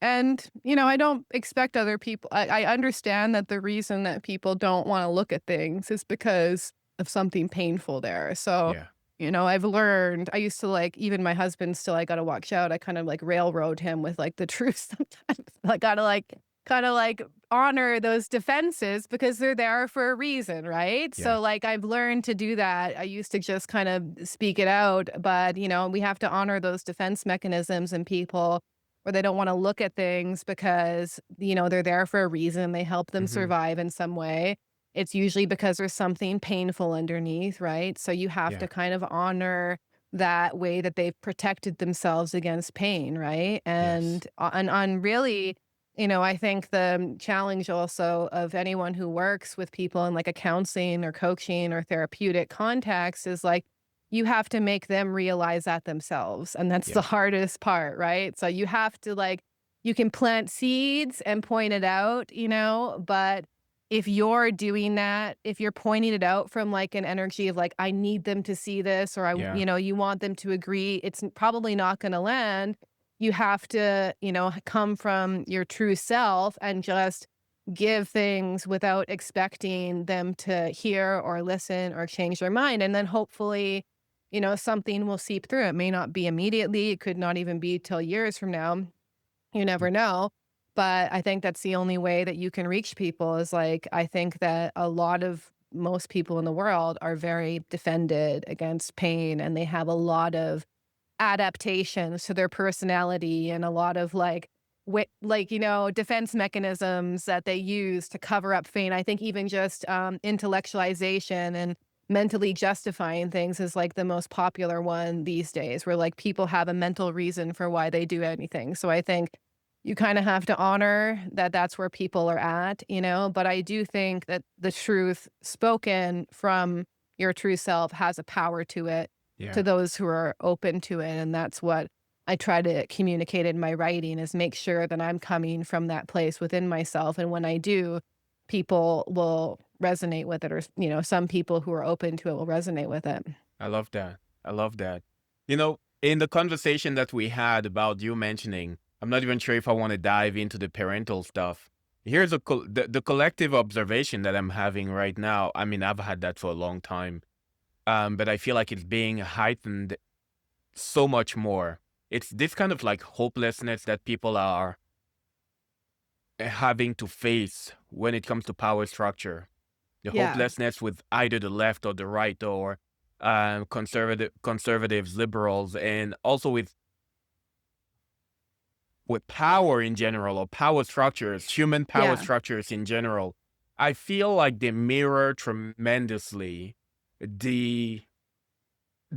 and, I don't expect other people I understand that the reason that people don't wanna look at things is because of something painful there. So, Yeah. I've learned I used to, like even my husband still I gotta watch out. I kind of, like, railroad him with, like, the truth sometimes. I gotta, like, kinda, like, honor those defenses because they're there for a reason, right? Yeah. So, like, I've learned to do that. I used to just kind of speak it out, but, we have to honor those defense mechanisms in people or they don't wanna look at things because, they're there for a reason, they help them Hmm. survive in some way. It's usually because there's something painful underneath, right? So you have Yeah. to kind of honor that way that they've protected themselves against pain, right? Yes. And really, I think the challenge also of anyone who works with people in like a counseling or coaching or therapeutic context is like you have to make them realize that themselves, and that's the Yeah. hardest part, right? So you have to, like you can plant seeds and point it out, but if you're doing that, if you're pointing it out from, like, an energy of, like, "I need them to see this," or Yeah. you want them to agree, it's probably not gonna land. You have to, come from your true self and just give things without expecting them to hear or listen or change their mind, and then hopefully, something will seep through. It may not be immediately, it could not even be till years from now. You Mm. never know. But I think that's the only way that you can reach people is like, I think that a lot of most people in the world are very defended against pain and they have a lot of adaptations to their personality and a lot of defense mechanisms that they use to cover up pain. I think even just intellectualization and mentally justifying things is like the most popular one these days, where like people have a mental reason for why they do anything. So I think you kind of have to honor that that's where people are at, but I do think that the truth spoken from your true self has a power to it to Yeah. those who are open to it, and that's what I try to communicate in my writing is make sure that I'm coming from that place within myself, and when I do, people will resonate with it or, some people who are open to it will resonate with it. I love that. I love that. In the conversation that we had about you mentioning, I'm not even sure if I want to dive into the parental stuff. Here's the collective observation that I'm having right now. I mean, I've had that for a long time, but I feel like it's being heightened so much more. It's this kind of like hopelessness that people are having to face when it comes to power structure. The Yeah, hopelessness with either the left or the right, or conservatives, liberals, and also with power in general, or power structures, human power yeah, structures in general. I feel like they mirror tremendously the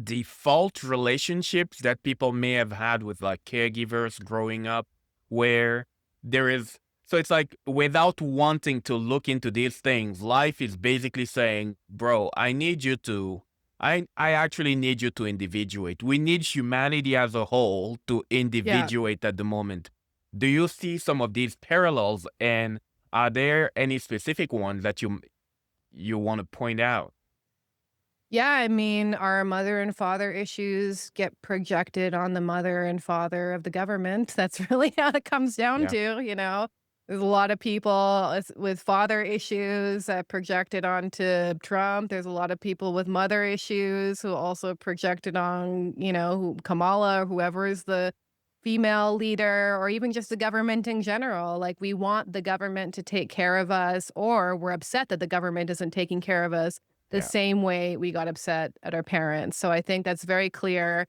default relationships that people may have had with like caregivers growing up, where there is, so it's like without wanting to look into these things, life is basically saying, bro, I need you to, I actually need you to individuate. We need humanity as a whole to Yeah. individuate at the moment. Do you see some of these parallels, and are there any specific ones that you want to point out? Yeah, I mean, our mother and father issues get projected on the mother and father of the government. That's really how it comes down Yeah. to, you know? There's a lot of people with father issues projected onto Trump. There's a lot of people with mother issues who also projected on, Kamala or whoever is the female leader, or even just the government in general. Like, we want the government to take care of us, or we're upset that the government isn't taking care of us the Yeah. same way we got upset at our parents. So I think that's very clear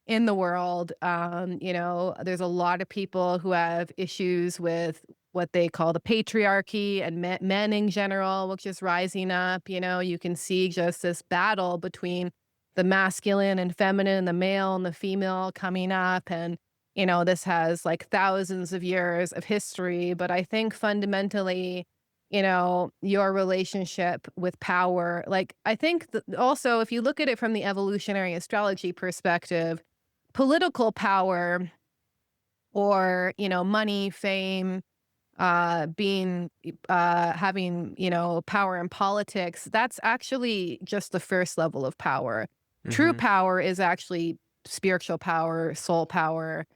in the world. There's a lot of people who have issues with what they call the patriarchy and men in general, which is rising up. You can see just this battle between the masculine and feminine, the male and the female coming up. And, this has like thousands of years of history. But I think fundamentally, your relationship with power. Like, I think also, if you look at it from the evolutionary astrology perspective, political power or, money, fame, having, power in politics, that's actually just the first level of power. True Mm-hmm. power is actually spiritual power, soul power.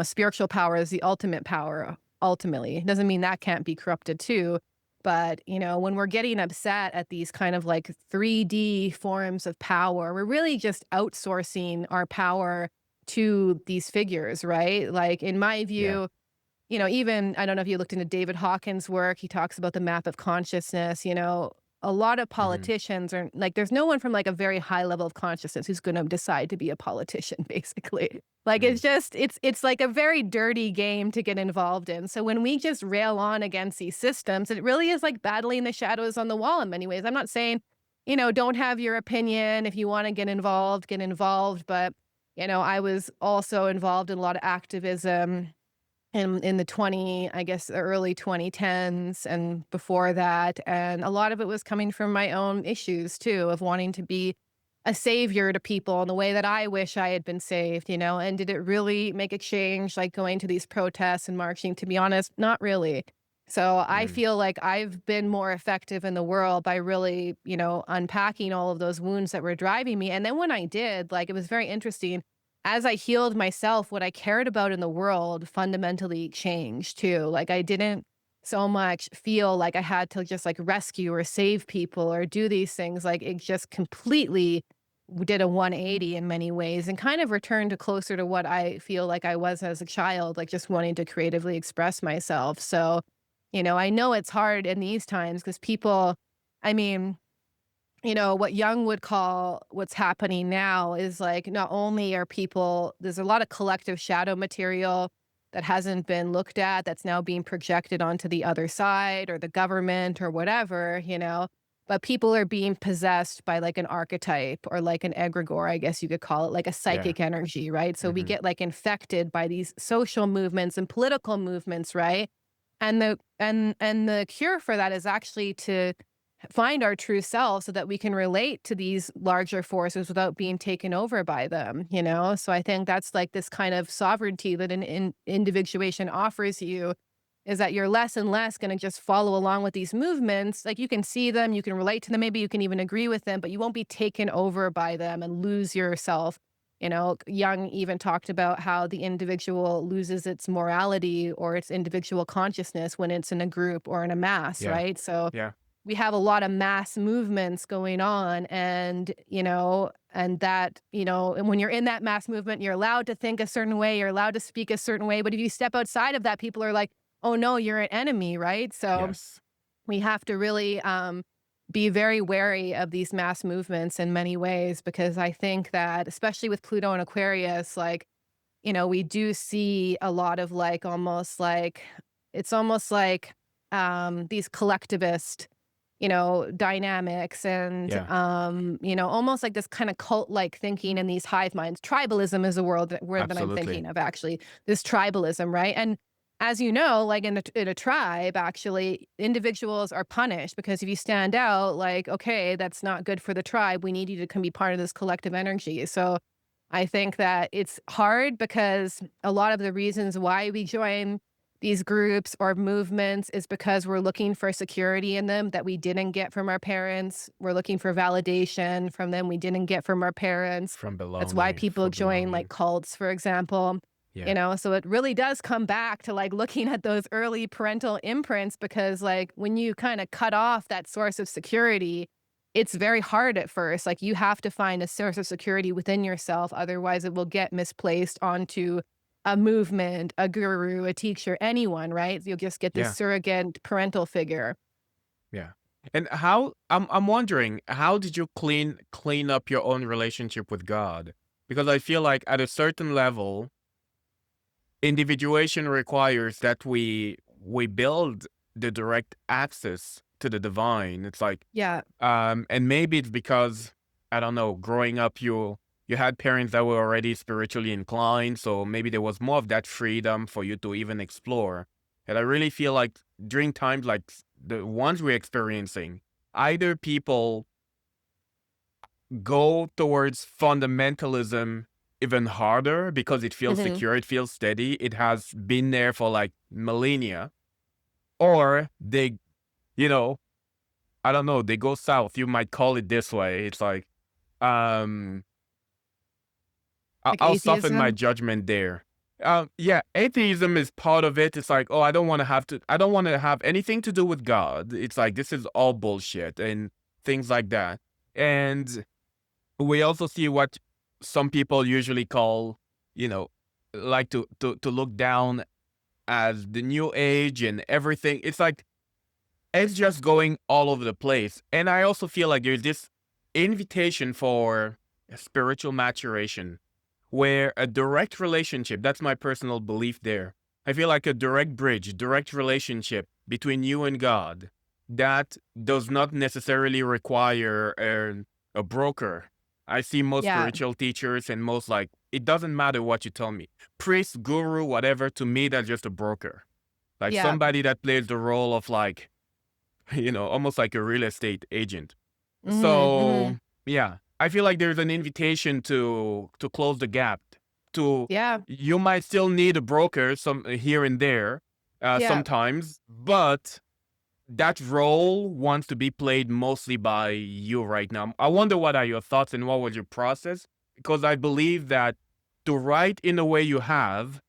Spiritual power is the ultimate power, ultimately. It doesn't mean that can't be corrupted too. But, when we're getting upset at these kind of like 3D forms of power, we're really just outsourcing our power to these figures, right? Like, in my Yeah. view, even I don't know if you looked into David Hawkins' work, he talks about the map of consciousness. A lot of Mm-hmm. politicians are like, there's no one from like a very high level of consciousness who's going to decide to be a politician, basically. Like, Mm. it's like a very dirty game to get involved in. So when we just rail on against these systems, it really is like battling the shadows on the wall in many ways. I'm not saying, don't have your opinion. If you want to get involved, get involved. But, I was also involved in a lot of activism in the I guess, the early 2010s and before that, and a lot of it was coming from my own issues too, of wanting to be a savior to people in the way that I wish I had been saved, and did it really make a change, like, going to these protests and marching? To be honest, not really. So I Mm. feel like I've been more effective in the world by really, unpacking all of those wounds that were driving me, and then when I did, like, it was very interesting. As I healed myself, what I cared about in the world fundamentally changed too. Like, I didn't so much feel like I had to just like rescue or save people or do these things. Like, it just completely did a 180 in many ways and kind of returned to closer to what I feel like I was as a child, like just wanting to creatively express myself. So, I know it's hard in these times because people, I mean, what Jung would call what's happening now is like, not only are people, there's a lot of collective shadow material that hasn't been looked at that's now being projected onto the other side or the government or whatever, but people are being possessed by like an archetype or like an egregore, I guess you could call it, like a Yeah. psychic energy, right? So we Mm-hmm. get like infected by these social movements and political movements, right? And the cure for that is actually to find our true self so that we can relate to these larger forces without being taken over by them. So I think that's like this kind of sovereignty that an individuation offers you, is that you're less and less going to just follow along with these movements. Like, you can see them, you can relate to them, maybe you can even agree with them, but you won't be taken over by them and lose yourself. Jung even talked about how the individual loses its morality or its individual consciousness when it's in a group or in a mass, Yeah. right? So Yeah. we have a lot of mass movements going on, and when you're in that mass movement, you're allowed to think a certain way, you're allowed to speak a certain way, but if you step outside of that, people are like, "Oh no, you're an enemy," right? So Yes. we have to really be very wary of these mass movements in many ways, because I think that especially with Pluto and Aquarius, like, we do see a lot of like almost like, it's almost like these collectivist dynamics and, Yeah, almost like this kind of cult-like thinking in these hive minds. Tribalism is a word that I'm absolutely. thinking of, actually, this tribalism, right? And as you know, like in a tribe, actually, individuals are punished because if you stand out, like, okay, that's not good for the tribe. We need you to come be part of this collective energy. So I think that it's hard because a lot of the reasons why we join these groups or movements is because we're looking for security in them that we didn't get from our parents. We're looking for validation from them we didn't get from our parents. From That's why belonging, people for join like belonging. cults, for example. Yeah, So it really does come back to like looking at those early parental imprints because like when you kind of cut off that source of security, it's very hard at first. Like you have to find a source of security within yourself. Otherwise, it will get misplaced onto a movement, a guru, a teacher, anyone, right? You'll just get this yeah, surrogate parental figure. yeah. And how I'm wondering, how did you clean up your own relationship with God? Because I feel like at a certain level, individuation requires that we build the direct access to the divine. It's like, Yeah. and maybe it's because I don't know, growing up you had parents that were already spiritually inclined, so maybe there was more of that freedom for you to even explore. And I really feel like during times like the ones we're experiencing, either people go towards fundamentalism even harder because it feels Hmm. secure, it feels steady, it has been there for like millennia, or they, you know, I don't know, they go south. You might call it this way. It's like, um, Like I'll soften my atheism. judgment there. Yeah, atheism is part of it. It's like, oh, I don't want to have anything to do with God. It's like, this is all bullshit and things like that. And we also see what some people usually call, you know, like to look down as the new age and everything. It's like, it's just going all over the place. And I also feel like there's this invitation for spiritual maturation where a direct relationship, that's my personal belief there. I feel like a direct bridge, direct relationship between you and God that does not necessarily require a broker. I see most Yeah. spiritual teachers and most like, it doesn't matter what you tell me. Priest, guru, whatever, to me, that's just a broker. Like Yeah. somebody that plays the role of like, almost like a real estate agent. Hmm. Hmm. So, yeah, I feel like there's an invitation to close the gap. To Yeah. You might still need a broker some here and there, Yeah. sometimes, but that role wants to be played mostly by you right now. I wonder what are your thoughts and what was your process? Because I believe that to write in the way you have,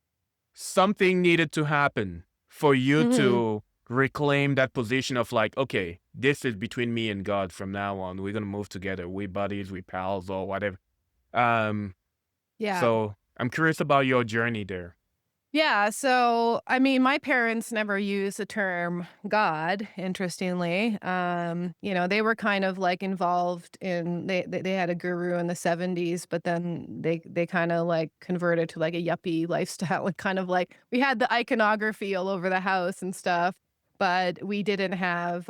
something needed to happen for you Hmm. to reclaim that position of like, okay, this is between me and God from now on. We're gonna move together. We buddies, we pals, or whatever. Um, Yeah. so I'm curious about your journey there. Yeah, so I mean, my parents never used the term God, interestingly. They were kind of like involved in they had a guru in the 70s, but then they kind of like converted to like a yuppie lifestyle and kind of like we had the iconography all over the house and stuff, but we didn't have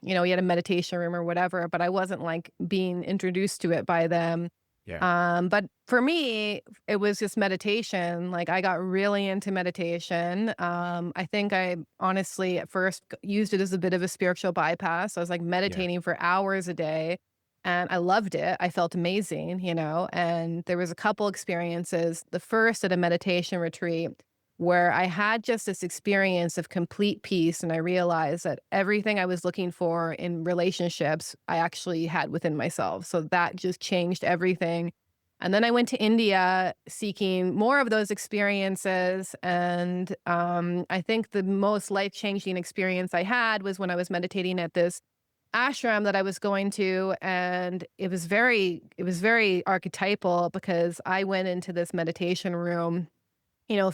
we had a meditation room or whatever, but I wasn't like being introduced to it by them. Yeah, But for me, it was just meditation. Like I got really into meditation. I think I honestly at first used it as a bit of a spiritual bypass. I was like yeah, meditating for hours a day and I loved it. I felt amazing. And there was a couple experiences. The first at a meditation retreat where I had just this experience of complete peace and I realized that everything I was looking for in relationships I actually had within myself. So that just changed everything. And then I went to India seeking more of those experiences. And I think the most life changing experience I had was when I was meditating at this ashram that I was going to. And it was very archetypal because I went into this meditation room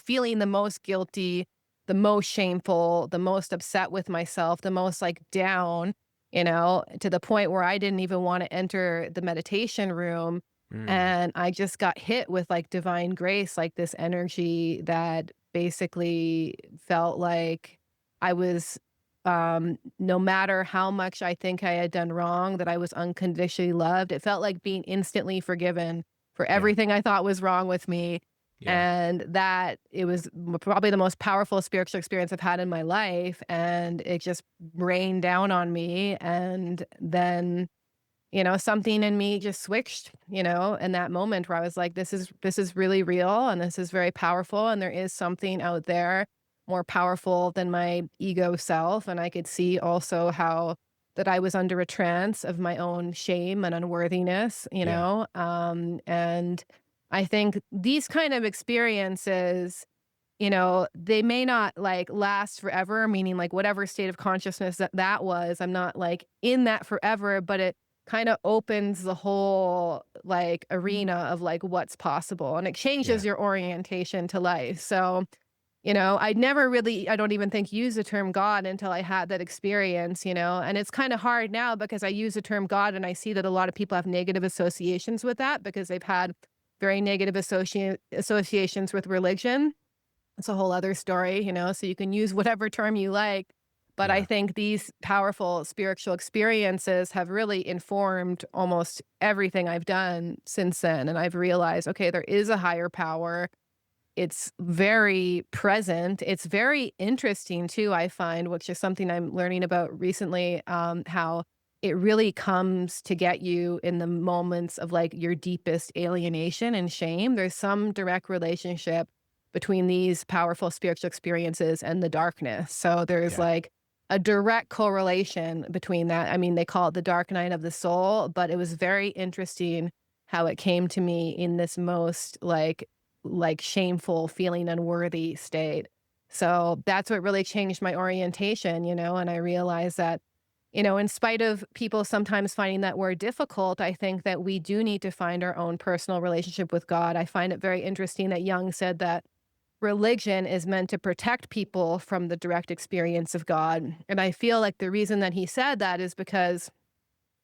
feeling the most guilty, the most shameful, the most upset with myself, the most like down, to the point where I didn't even want to enter the meditation room. mm, And I just got hit with like divine grace, like this energy that basically felt like I was no matter how much I think I had done wrong, that I was unconditionally loved. It felt like being instantly forgiven for Yeah. everything I thought was wrong with me, Yeah. and that it was probably the most powerful spiritual experience I've had in my life, and it just rained down on me, and then, something in me just switched, in that moment where I was like, this is really real, and this is very powerful, and there is something out there more powerful than my ego self. And I could see also how that I was under a trance of my own shame and unworthiness, Yeah. and I think these kind of experiences, they may not like last forever, meaning like whatever state of consciousness that was, I'm not like in that forever, but it kind of opens the whole like arena of like what's possible, and it changes Yeah. your orientation to life. So, I'd never really, I don't even think, use the term God until I had that experience, and it's kind of hard now because I use the term God and I see that a lot of people have negative associations with that because they've had very negative associations with religion. It's a whole other story, so you can use whatever term you like. But I Yeah. think these powerful spiritual experiences have really informed almost everything I've done since then. And I've realized, okay, there is a higher power. It's very present. It's very interesting too, I find, which is something I'm learning about recently, how it really comes to get you in the moments of like your deepest alienation and shame. There's some direct relationship between these powerful spiritual experiences and the darkness. So there's Yeah. like a direct correlation between that. I mean, they call it the dark night of the soul, but it was very interesting how it came to me in this most like shameful, feeling unworthy state. So that's what really changed my orientation, and I realized that, in spite of people sometimes finding that word difficult, I think that we do need to find our own personal relationship with God. I find it very interesting that Jung said that religion is meant to protect people from the direct experience of God. And I feel like the reason that he said that is because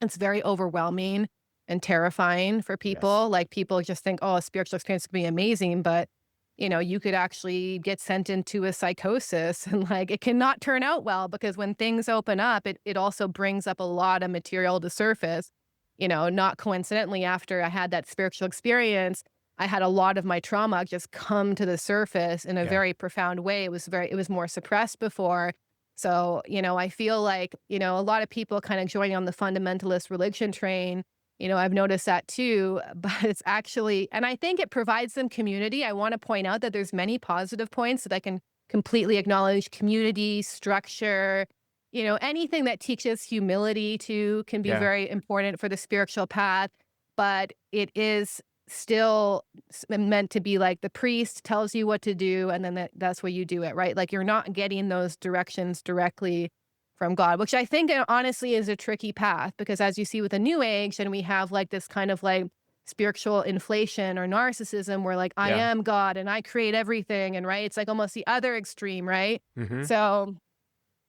it's very overwhelming and terrifying for Yes. people. Like, people just think, "Oh, a spiritual experience could be amazing," but, you could actually get sent into a psychosis, and, like, it cannot turn out well because when things open up, it also brings up a lot of material to surface. Not coincidentally, after I had that spiritual experience, I had a lot of my trauma just come to the surface in a Yeah. very profound way. It was more suppressed before. So, I feel like, a lot of people kind of joining on the fundamentalist religion train. I've noticed that too, but it's actually, and I think it provides them community. I want to point out that there's many positive points that I can completely acknowledge: community, structure, anything that teaches humility too can be Yeah. very important for the spiritual path. But it is still meant to be like the priest tells you what to do, and then that's where you do it, right? Like, you're not getting those directions directly from God, which I think honestly is a tricky path because, as you see with the New Age, and we have like this kind of like spiritual inflation or narcissism where like I Yeah. am God and I create everything, and right, it's like almost the other extreme, right? Mm-hmm. So,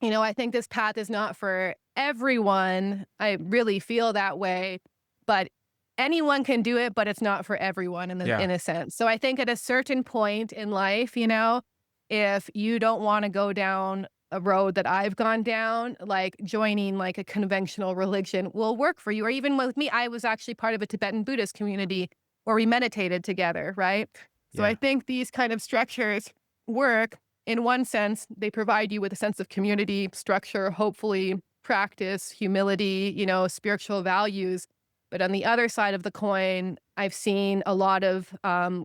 I think this path is not for everyone. I really feel that way, but anyone can do it, but it's not for everyone Yeah. in a sense. So I think at a certain point in life, if you don't want to go down a road that I've gone down, like joining like a conventional religion will work for you. Or even with me, I was actually part of a Tibetan Buddhist community where we meditated together, right? So I Yeah. think these kind of structures work. In one sense, they provide you with a sense of community, structure, hopefully practice, humility, spiritual values. But on the other side of the coin, I've seen a lot of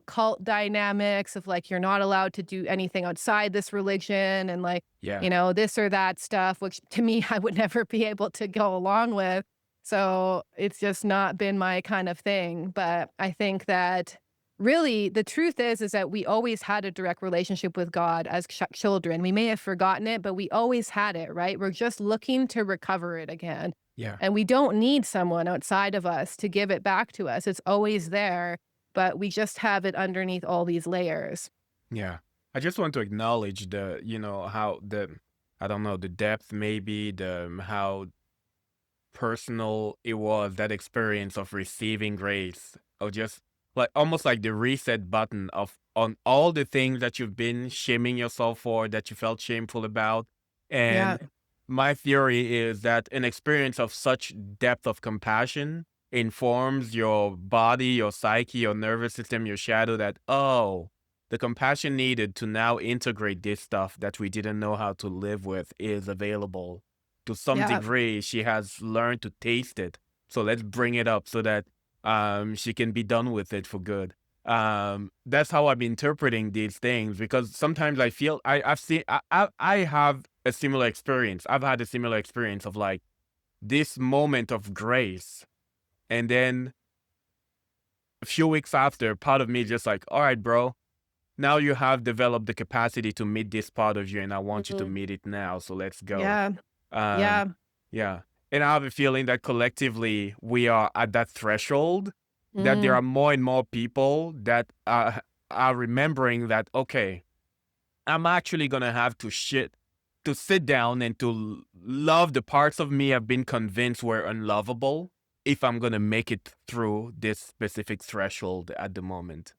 cult dynamics of like, you're not allowed to do anything outside this religion, and like, Yeah. this or that stuff, which to me, I would never be able to go along with. So it's just not been my kind of thing. But I think that really, the truth is that we always had a direct relationship with God as children. We may have forgotten it, but we always had it, right? We're just looking to recover it again. Yeah. And we don't need someone outside of us to give it back to us. It's always there, but we just have it underneath all these layers. Yeah. I just want to acknowledge how I don't know, the depth, maybe how personal it was, that experience of receiving grace, of just like almost like the reset button of on all the things that you've been shaming yourself for, that you felt shameful about. Yeah. And my theory is that an experience of such depth of compassion informs your body, your psyche, your nervous system, your shadow that, oh, the compassion needed to now integrate this stuff that we didn't know how to live with is available. To some Yeah. degree, she has learned to taste it. So let's bring it up so that she can be done with it for good. That's how I'm interpreting these things, because sometimes I feel I've seen I have a similar experience. I've had a similar experience of like this moment of grace, and then a few weeks after, part of me just like, all right, bro, now you have developed the capacity to meet this part of you, and I want you to Mhm. meet it now. So let's go. Yeah. Um, Yeah. yeah. And I have a feeling that collectively we are at that threshold, that there Mm. are more and more people that are remembering that, okay, I'm actually gonna have to sit down and to love the parts of me I've been convinced were unlovable if I'm gonna make it through this specific threshold at the moment.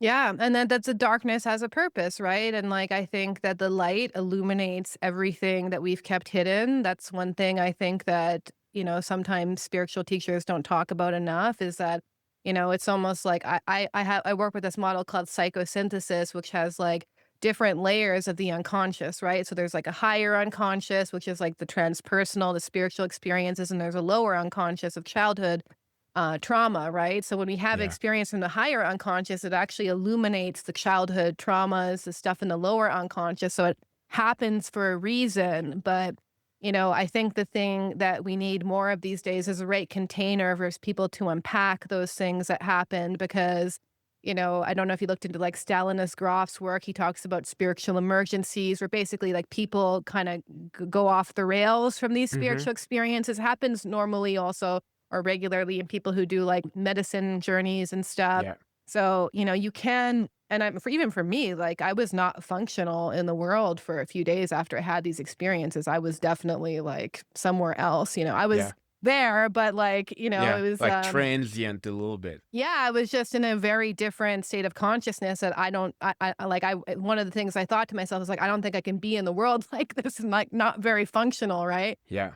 Yeah, and that's a darkness has a purpose, right? And, like, I think that the light illuminates everything that we've kept hidden. That's one thing I think that, sometimes spiritual teachers don't talk about enough is that, it's almost like I work with this model called psychosynthesis, which has, like, different layers of the unconscious, right? So there's, like, a higher unconscious, which is, like, the transpersonal, the spiritual experiences, and there's a lower unconscious of childhood trauma, right? So when we have Yeah. experience from the higher unconscious, it actually illuminates the childhood traumas, the stuff in the lower unconscious. So it happens for a reason. But, I think the thing that we need more of these days is a right container for people to unpack those things that happened because, I don't know if you looked into like Stalinist Grof's work. He talks about spiritual emergencies where basically like people kind of go off the rails from these Mhm. spiritual experiences. Happens normally also or regularly in people who do like medicine journeys and stuff. Yeah. So, you can, and even for me, like I was not functional in the world for a few days after I had these experiences. I was definitely like somewhere else. I was Yeah. there, but like, it Yeah. was, Like transient a little bit. yeah, I was just in a very different state of consciousness that I don't, like, one of the things I thought to myself was like, I don't think I can be in the world like this and like not very functional, right? Yeah.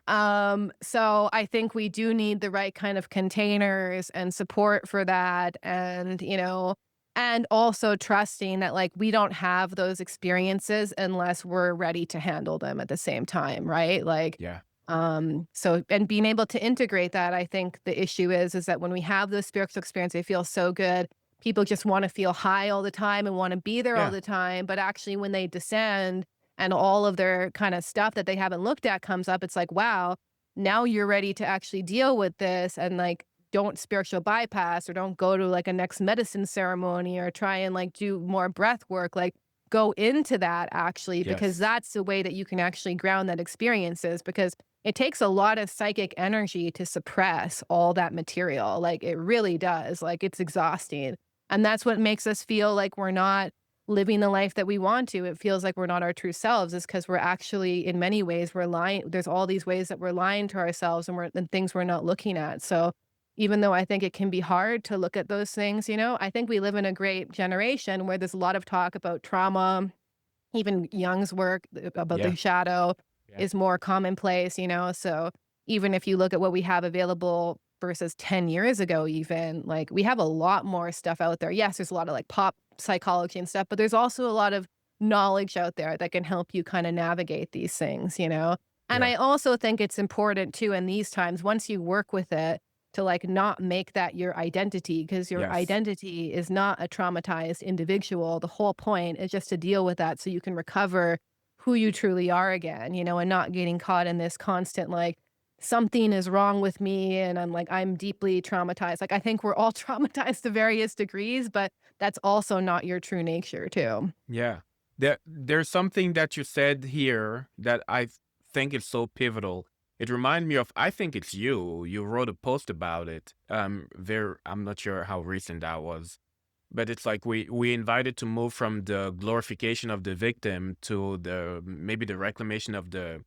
So I think we do need the right kind of containers and support for that. And also trusting that like we don't have those experiences unless we're ready to handle them at the same time, right? Like, Yeah. so and being able to integrate that, I think the issue is that when we have those spiritual experience, they feel so good. People just want to feel high all the time and want to be there all Yeah. the time. But actually, when they descend and all of their kind of stuff that they haven't looked at comes up, it's like, wow, now you're ready to actually deal with this and like don't spiritual bypass or don't go to like a next medicine ceremony or try and like do more breath work. Like go into that actually, because Yes. that's the way that you can actually ground that experiences because it takes a lot of psychic energy to suppress all that material, like, it really does, like, it's exhausting, and that's what makes us feel like we're not living the life that we want to. It feels like we're not our true selves is because 'cause we're actually in many ways, we're lying there's all these ways that we're lying to ourselves and things we're not looking at, so, even though I think it can be hard to look at those things, I think we live in a great generation where there's a lot of talk about trauma, even Jung's work about Yeah. the shadow Yeah. is more commonplace, so even if you look at what we have available versus 10 years ago even, like, we have a lot more stuff out there. Yes, there's a lot of, like, pop psychology and stuff, but there's also a lot of knowledge out there that can help you kinda navigate these things? And Yeah. I also think it's important too in these times, once you work with it, to, like, not make that your identity because your Yes. identity is not a traumatized individual. The whole point is just to deal with that so you can recover who you truly are again, and not getting caught in this constant, like, something is wrong with me and I'm like, I'm deeply traumatized. Like, I think we're all traumatized to various degrees, but that's also not your true nature too. Yeah. There's something that you said here that think is so pivotal. It reminded me of, I think it's you. You wrote a post about it. I'm not sure how recent that was, but it's like we invited to move from the glorification of the victim to the maybe the reclamation of the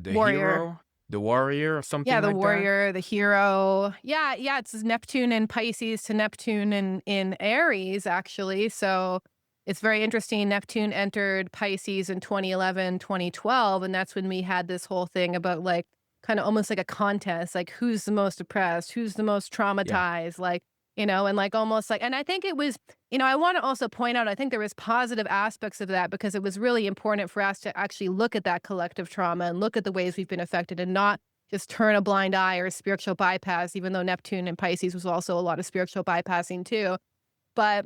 Warrior. hero, the warrior, or something Yeah, the like that. warrior, the hero. Yeah, yeah, it's Neptune in Pisces to Neptune in Aries, actually. So it's very interesting. Neptune entered Pisces in 2011, 2012, and that's when we had this whole thing about like kind of almost like a contest, like who's the most oppressed, who's the most Yeah. traumatized, like, and like almost like, and I think it was, I want to also point out, I think there was positive aspects of that because it was really important for us to actually look at that collective trauma and look at the ways we've been affected and not just turn a blind eye or spiritual bypass, even though Neptune and Pisces was also a lot of spiritual bypassing too. But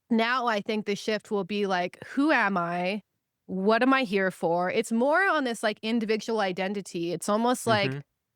now I think the shift will be like, who am I? What am I here for? It's more on this like individual identity. It's almost like,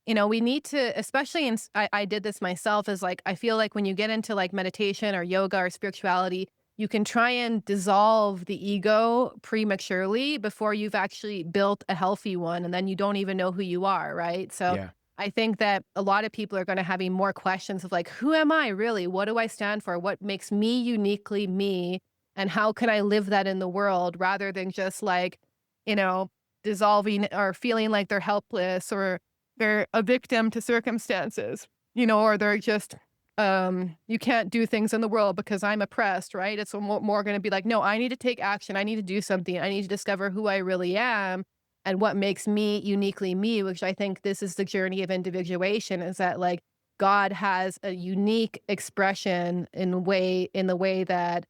Mm-hmm. we need to, especially I did this myself, is like, I feel like when you get into like meditation or yoga or spirituality, you can try and dissolve the ego prematurely before you've actually built a healthy one. And then you don't even know who you are. Right. So Yeah. I think that a lot of people are going to having more questions of like, who am I really? What do I stand for? What makes me uniquely me? And how can I live that in the world rather than just like, you know, dissolving or feeling like they're helpless or they're a victim to circumstances, or they're just, you can't do things in the world because I'm oppressed, right? It's more going to be like, no, I need to take action. I need to do something. I need to discover who I really am and what makes me uniquely me, which I think this is the journey of individuation, is that like God has a unique expression in the way that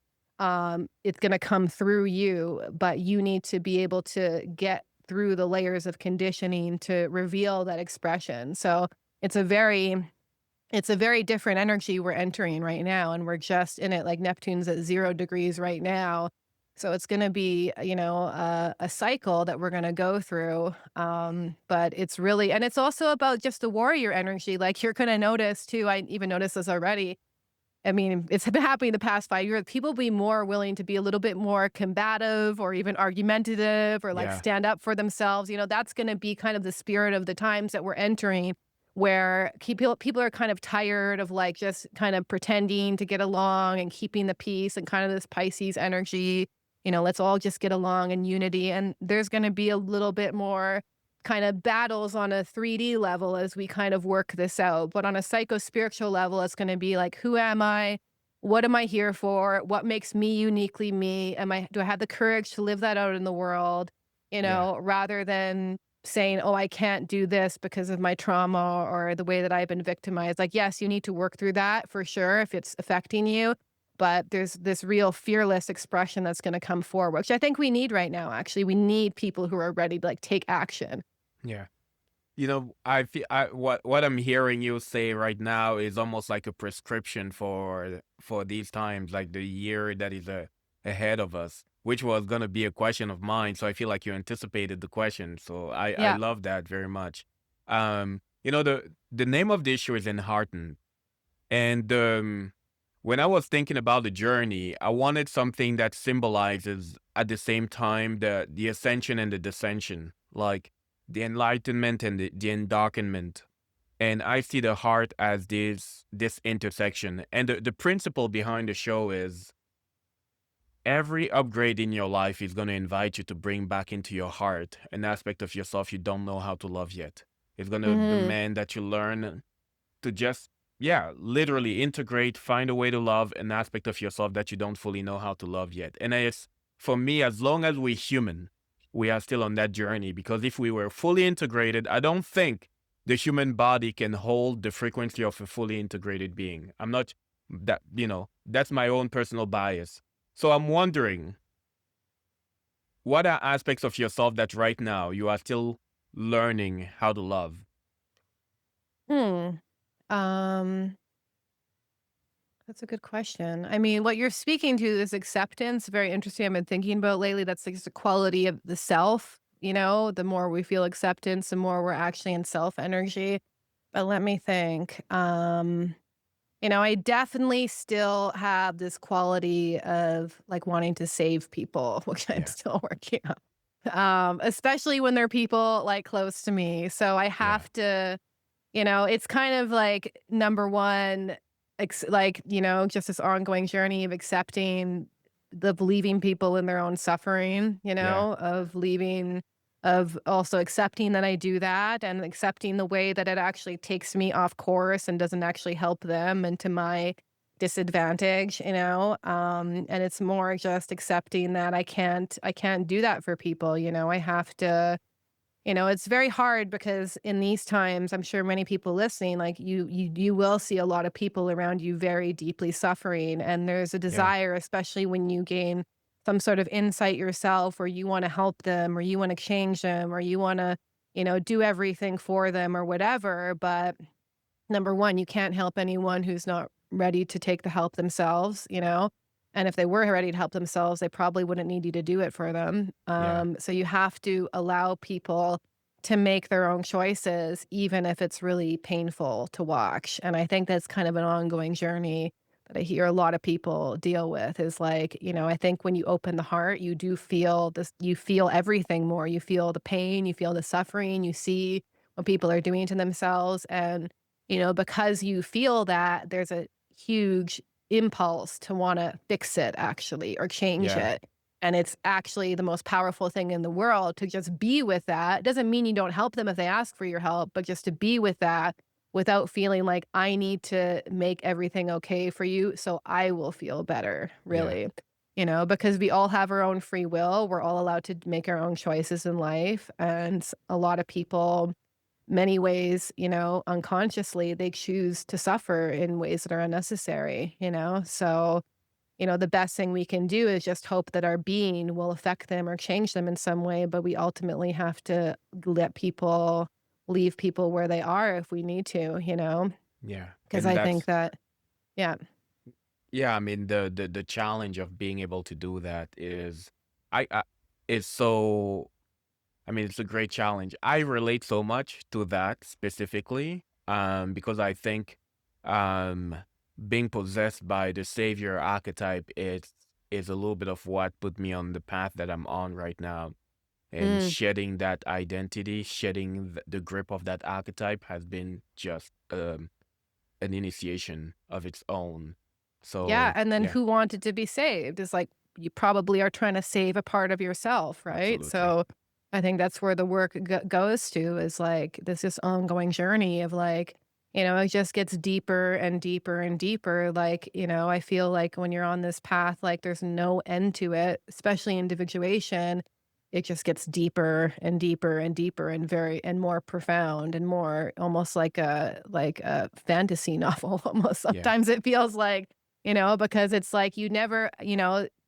it's going to come through you, but you need to be able to get through the layers of conditioning to reveal that expression. So it's a very it's a very different energy we're entering right now, and we're just in it. Like Neptune's at 0 degrees right now. So it's going to be, a cycle that we're going to go through. But it's really, and it's also about just the warrior energy. Like you're going to notice too, I even noticed this already. I mean, it's been happening the past 5 years. People be more willing to be a little bit more combative or even argumentative or like Yeah. stand up for themselves. That's going to be kind of the spirit of the times that we're entering, where people are kind of tired of like just kind of pretending to get along and keeping the peace and kind of this Pisces energy. Let's all just get along in unity. And there's going to be a little bit more kind of battles on a 3D level as we kind of work this out. But on a psychospiritual level, it's going to be like, who am I? What am I here for? What makes me uniquely me? Do I have the courage to live that out in the world? Yeah. Rather than saying, oh, I can't do this because of my trauma or the way that I've been victimized. Like, yes, you need to work through that for sure if it's affecting you. But there's this real fearless expression that's going to come forward, which I think we need right now. Actually, we need people who are ready to like take action. Yeah. I feel what I'm hearing you say right now is almost like a prescription for these times, like the year that is ahead of us, which was gonna be a question of mine. So I feel like you anticipated the question. So I Yeah. love that very much. The name of the issue is Enheartened, and when I was thinking about the journey, I wanted something that symbolizes at the same time the ascension and the descension, like the enlightenment and the endarkenment. And I see the heart as this intersection. And the principle behind the show is every upgrade in your life is going to invite you to bring back into your heart an aspect of yourself you don't know how to love yet. It's going to Mhm. demand that you learn to just, yeah, literally integrate, find a way to love an aspect of yourself that you don't fully know how to love yet. And it's, for me, as long as we're human, we are still on that journey, because if we were fully integrated, I don't think the human body can hold the frequency of a fully integrated being. I'm not that, that's my own personal bias. So I'm wondering, what are aspects of yourself that right now you are still learning how to love? Hmm. Um, that's a good question. I mean, what you're speaking to is acceptance. Very interesting. I've been thinking about lately. That's like the quality of the self. The more we feel acceptance, the more we're actually in self energy. But let me think. I definitely still have this quality of like wanting to save people, which I'm Yeah, still working on. Especially when they're people like close to me. So I yeah, have to, it's kind of like number one, just this ongoing journey of accepting, of leaving people in their own suffering, yeah, of also accepting that I do that and accepting the way that it actually takes me off course and doesn't actually help them into my disadvantage, and it's more just accepting that I can't do that for people, I have to, it's very hard because in these times, I'm sure many people listening, like you will see a lot of people around you very deeply suffering. And there's a Yeah. desire, especially when you gain some sort of insight yourself, or you want to help them, or you want to change them, or you want to, do everything for them or whatever. But number one, you can't help anyone who's not ready to take the help themselves. And if they were ready to help themselves, they probably wouldn't need you to do it for them. Yeah. So you have to allow people to make their own choices, even if it's really painful to watch. And I think that's kind of an ongoing journey that I hear a lot of people deal with is like, I think when you open the heart, you do feel this, you feel everything more. You feel the pain, you feel the suffering, you see what people are doing to themselves. And because you feel that, there's a huge impulse to wanna fix it actually or change Yeah. it, and it's actually the most powerful thing in the world to just be with that. It doesn't mean you don't help them if they ask for your help, but just to be with that without feeling like, "I need to make everything okay for you so I will feel better," Yeah. really, because we all have our own free will, we're all allowed to make our own choices in life, and a lot of people many ways, unconsciously, they choose to suffer in ways that are unnecessary. So, the best thing we can do is just hope that our being will affect them or change them in some way, but we ultimately have to let people leave people where they are if we need to. Yeah. Because And I think that's that, yeah. yeah, I mean the challenge of being able to do that I is so I mean it's a great challenge. I relate so much to that specifically because I think um being possessed by the savior archetype is a little bit of what put me on the path that I'm on right now. And Mm. shedding that identity, shedding the grip of that archetype has been just an initiation of its own. Yeah, So, and then yeah, who wanted to be saved? Is like, you probably are trying to save a part of yourself, right? absolutely. So, I think that's where the work goes to is, like, this ongoing journey of, like, it just gets deeper and deeper and deeper, like, I feel like when you're on this path, like, there's no end to it, especially individuation, it just gets deeper and deeper and deeper and more profound and more almost like a fantasy novel almost. Yeah, Sometimes it feels like, because it's like you never,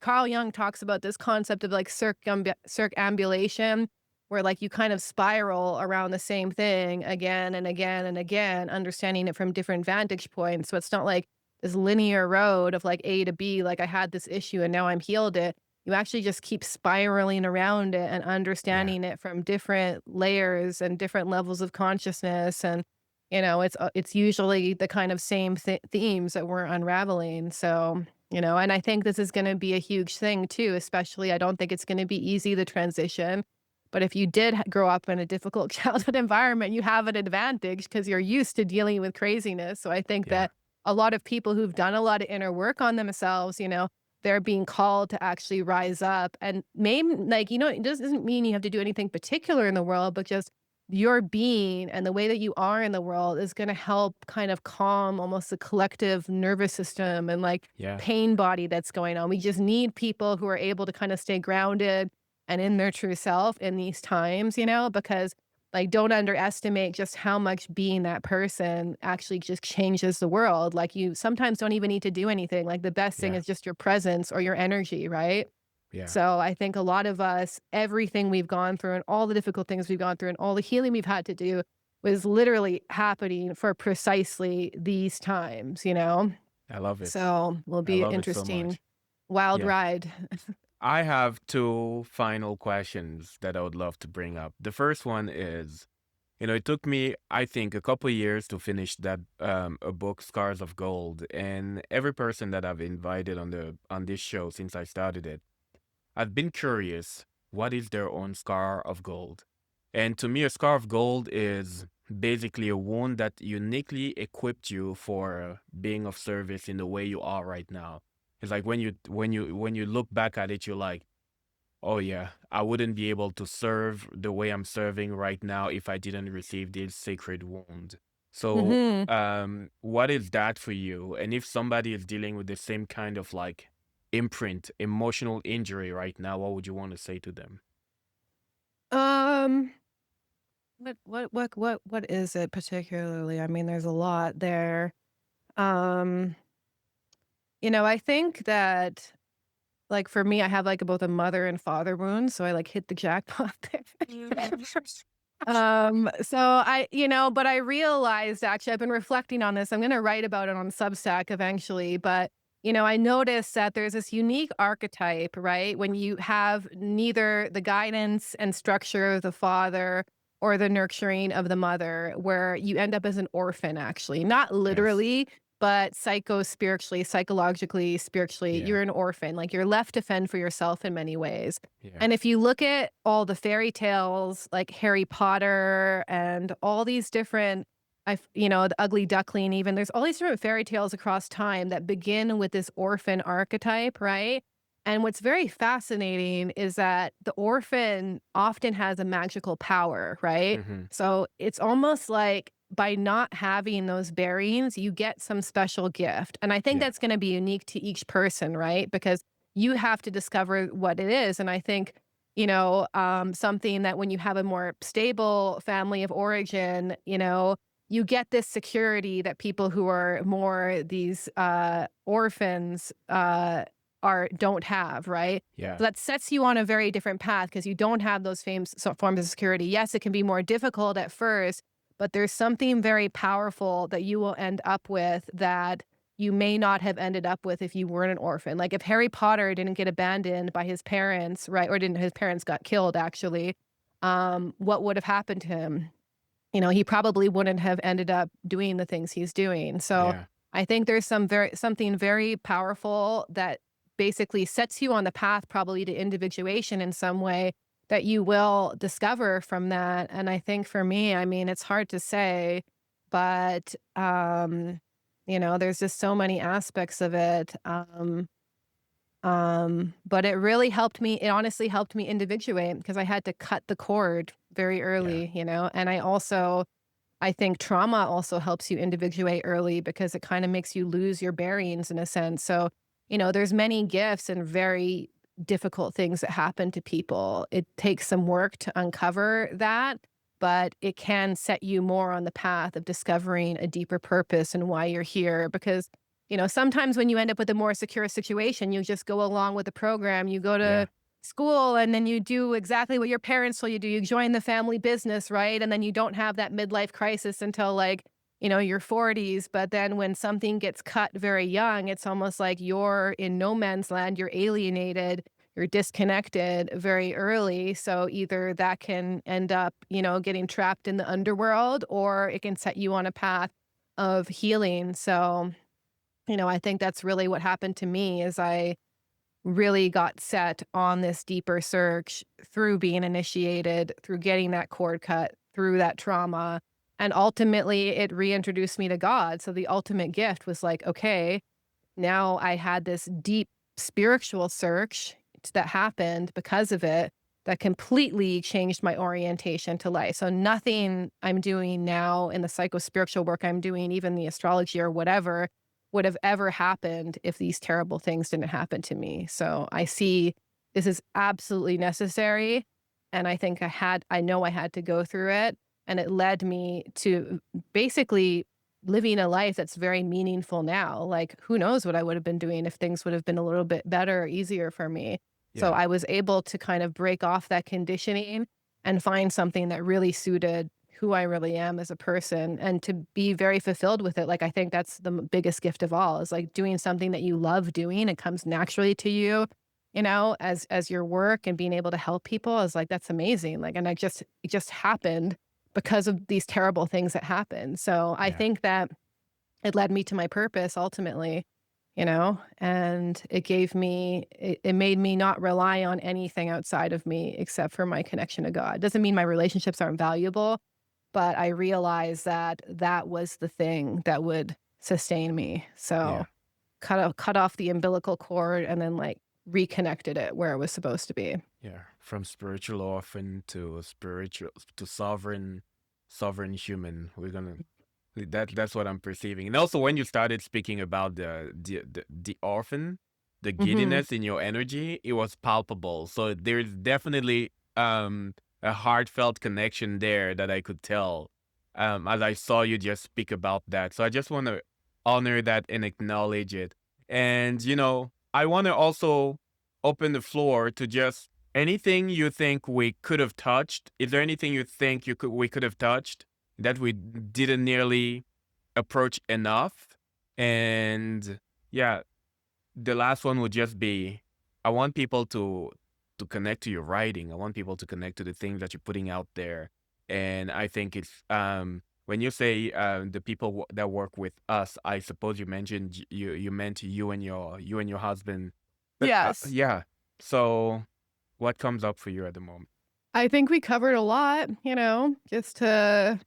Carl Jung talks about this concept of like circambulation, where like you kind of spiral around the same thing again and again and again, understanding it from different vantage points. So it's not like this linear road of like A to B, like I had this issue and now I'm healed it. You actually just keep spiraling around it and yeah, understanding it from different layers and different levels of consciousness. And it's usually the kind of same themes that we're unraveling. So, and I think this is going to be a huge thing too, especially I don't think it's going to be easy, the transition. But if you did grow up in a difficult childhood environment, you have an advantage because you're used to dealing with craziness. So I think yeah, that a lot of people who've done a lot of inner work on themselves, they're being called to actually rise up and maybe like, it doesn't mean you have to do anything particular in the world, but just your being and the way that you are in the world is going to help kind of calm almost the collective nervous system and like yeah, pain body that's going on. We just need people who are able to kind of stay grounded and in their true self in these times, because like don't underestimate just how much being that person actually just changes the world. Like you sometimes don't even need to do anything. Like the best thing yeah, is just your presence or your energy, right? yeah, So I think a lot of us, everything we've gone through and all the difficult things we've gone through and all the healing we've had to do was literally happening for precisely these times. I love it. So will I be an love it so interesting much. wild Yeah. ride. I have two final questions that I would love to bring up. The first one is, it took me, I think, a couple of years to finish that a book, Scars of Gold, and every person that I've invited on this show since I started it, I've been curious, what is their own scar of gold? And to me, a scar of gold is basically a wound that uniquely equipped you for being of service in the way you are right now. It's like when you look back at it, you're like, oh yeah, I wouldn't be able to serve the way I'm serving right now if I didn't receive this sacred wound. So, Hmm. what is that for you? And if somebody is dealing with the same kind of like imprint, emotional injury right now, what would you want to say to them? Um, what is it particularly? I mean, there's a lot there. Um, I think that, like, for me, I have, like, both a mother and father wound, so I, like, hit the jackpot there. So but I realized, actually, I've been reflecting on this. I'm gonna write about it on Substack eventually, but, I noticed that there's this unique archetype, right? When you have neither the guidance and structure of the father or the nurturing of the mother, where you end up as an orphan, actually. Not Yes. literally, but psychospiritually, psychologically, spiritually, Yeah. you're an orphan. Like, you're left to fend for yourself in many ways. Yeah. And if you look at all the fairy tales like Harry Potter and all these different, the Ugly Duckling, even there's all these different fairy tales across time that begin with this orphan archetype, right? And what's very fascinating is that the orphan often has a magical power, right? Hmm. So it's almost like by not having those bearings, you get some special gift. And I think Yeah. that's going to be unique to each person, right? Because you have to discover what it is. And I think, something that when you have a more stable family of origin, you get this security that people who are more these orphans don't have, right? Yeah. So that sets you on a very different path because you don't have those forms of security. Yes, it can be more difficult at first, but there's something very powerful that you will end up with that you may not have ended up with if you weren't an orphan. Like if Harry Potter didn't get abandoned by his parents, right? Or didn't his parents got killed actually, what would have happened to him? He probably wouldn't have ended up doing the things he's doing. So Yeah. I think there's something very powerful that basically sets you on the path probably to individuation in some way that you will discover from that. And I think for me, I mean, it's hard to say, but there's just so many aspects of it. But it really helped me. It honestly helped me individuate because I had to cut the cord very Yeah. early, and I think trauma also helps you individuate early because it kind of makes you lose your bearings in a sense. So, there's many gifts and very difficult things that happen to people. It takes some work to uncover that, but it can set you more on the path of discovering a deeper purpose and why you're here. Because, sometimes when you end up with a more secure situation, you just go along with the program. You go to Yeah. school and then you do exactly what your parents told you to do. You join the family business, right? And then you don't have that midlife crisis until like, your 40s. But then when something gets cut very young, it's almost like you're in no man's land, you're alienated, you're disconnected very early. So either that can end up, getting trapped in the underworld or it can set you on a path of healing. So, I think that's really what happened to me is I really got set on this deeper search through being initiated, through getting that cord cut, through that trauma. And ultimately, it reintroduced me to God. So the ultimate gift was like, okay, now I had this deep spiritual search that happened because of it that completely changed my orientation to life. So nothing I'm doing now in the psychospiritual work I'm doing, even the astrology or whatever, would have ever happened if these terrible things didn't happen to me. So I see this is absolutely necessary. And I think I know I had to go through it. And it led me to basically living a life that's very meaningful now. Like, who knows what I would have been doing if things would have been a little bit better or easier for me. So Yeah. I was able to kind of break off that conditioning and find something that really suited who I really am as a person and to be very fulfilled with it. Like, I think that's the biggest gift of all is like doing something that you love doing. It comes naturally to you, as your work and being able to help people is like, that's amazing. Like, and it just happened because of these terrible things that happened. So I Yeah. think that it led me to my purpose ultimately, and it made me not rely on anything outside of me except for my connection to God. Doesn't mean my relationships aren't valuable, but I realized that that was the thing that would sustain me. So Yeah. cut off the umbilical cord and then like reconnected it where it was supposed to be. Yeah. From spiritual orphan to spiritual to sovereign human. We're gonna That's what I'm perceiving. And also, when you started speaking about the orphan, the Hmm. giddiness in your energy, it was palpable. So there's definitely a heartfelt connection there that I could tell as I saw you just speak about that. So I just want to honor that and acknowledge it. And I want to also open the floor to just anything you think we could have touched. Is there anything you think we could have touched that we didn't nearly approach enough? And yeah, the last one would just be I want people to connect to your writing. I want people to connect to the things that you're putting out there. And I think it's when you say the people that work with us, I suppose you mentioned you meant you and your husband. But Yes. yeah. So what comes up for you at the moment? I think we covered a lot, just to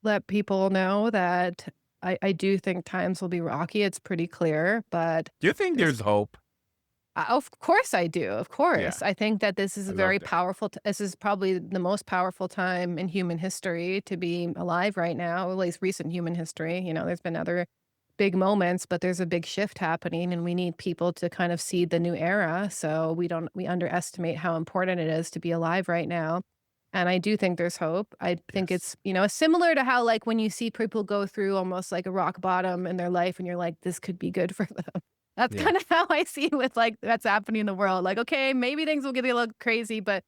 let people know that I do think times will be rocky. It's pretty clear, but Do you think there's there's hope? of course I do. Of Yeah, course. I think that this is I a love very that. powerful this is probably the most powerful time in human history to be alive right now, at least recent human history. There's been other big moments, but there's a big shift happening and we need people to kind of see the new era. So we underestimate how important it is to be alive right now. And I do think there's hope. I think Yes. it's similar to how like when you see people go through almost like a rock bottom in their life and you're like, this could be good for them. That's Yeah. kind of how I see with like that's happening in the world. Like, okay, maybe things will get a little crazy, but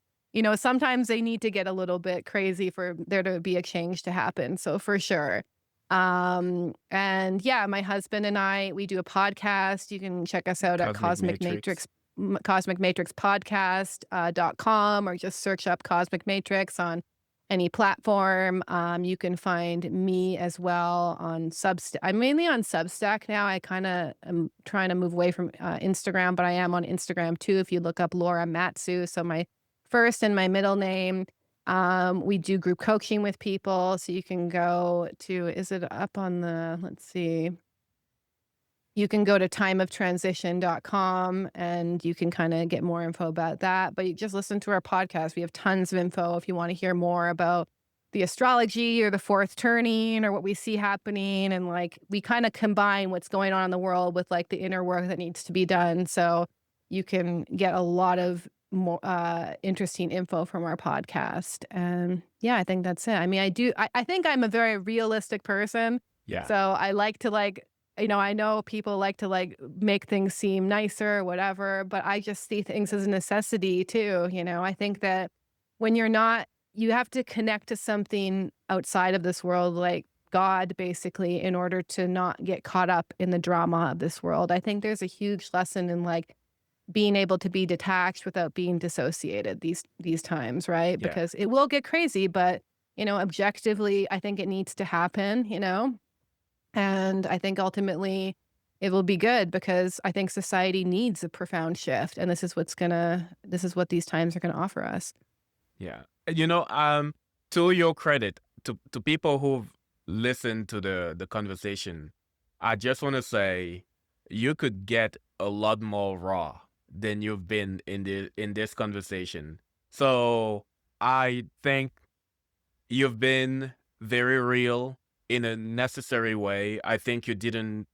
sometimes they need to get a little bit crazy for there to be a change to happen. So for sure. And yeah, my husband and I, we do a podcast. You can check us out at Cosmic Matrix. Cosmic Matrix Podcast .com, or just search up Cosmic Matrix on any platform. You can find me as well on Substack. I'm mainly on Substack now. I kind of am trying to move away from Instagram, but I am on Instagram too. If you look up Laura Matsue, so my first and my middle name. We do group coaching with people. So you can go to, is it up on the, let's see, you can go to timeoftransition.com and you can kind of get more info about that. But you just listen to our podcast. We have tons of info if you want to hear more about the astrology or the fourth turning or what we see happening. And like we kind of combine what's going on in the world with like the inner work that needs to be done. So you can get a lot of more interesting info from our podcast. And yeah, I think that's it. I mean, I think I'm a very realistic person. Yeah. So I like to like I know people like to like make things seem nicer or whatever, but I just see things as a necessity too. I think that when you have to connect to something outside of this world, like God, basically, in order to not get caught up in the drama of this world. I think there's a huge lesson in like being able to be detached without being dissociated these times, right? Yeah. Because it will get crazy, but objectively, I think it needs to happen. And I think ultimately it will be good because I think society needs a profound shift. And this is what these times are going to offer us. Yeah. To your credit, to people who've listened to the conversation, I just want to say you could get a lot more raw than you've been in this conversation. So I think you've been very real in a necessary way. I think you didn't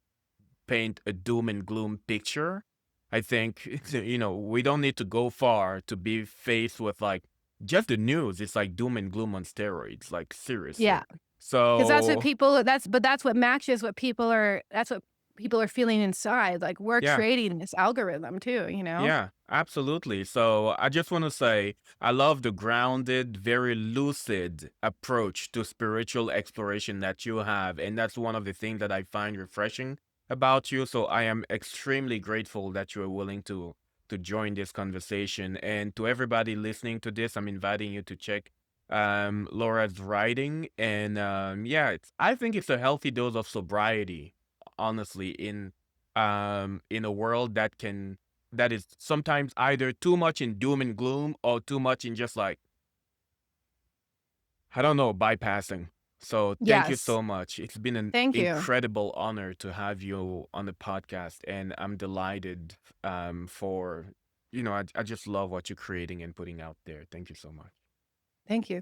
paint a doom and gloom picture. I think we don't need to go far to be faced with like just the news. It's like doom and gloom on steroids, like Yeah. seriously. Because So that's what matches that's what people are feeling inside. Like we're yeah, creating this algorithm too. yeah, absolutely. So I just want to say I love the grounded, very lucid approach to spiritual exploration that you have. And that's one of the things that I find refreshing about you. So I am extremely grateful that you are willing to join this conversation. And to everybody listening to this, I'm inviting you to check Laura's writing. And yeah, I think it's a healthy dose of sobriety, honestly, in a world that is sometimes either too much in doom and gloom or too much in just like, I don't know, bypassing. So thank you Yes. so much. It's been an Thank you. incredible honor to have you on the podcast, and I'm delighted for I just love what you're creating and putting out there. Thank you so much. Thank you.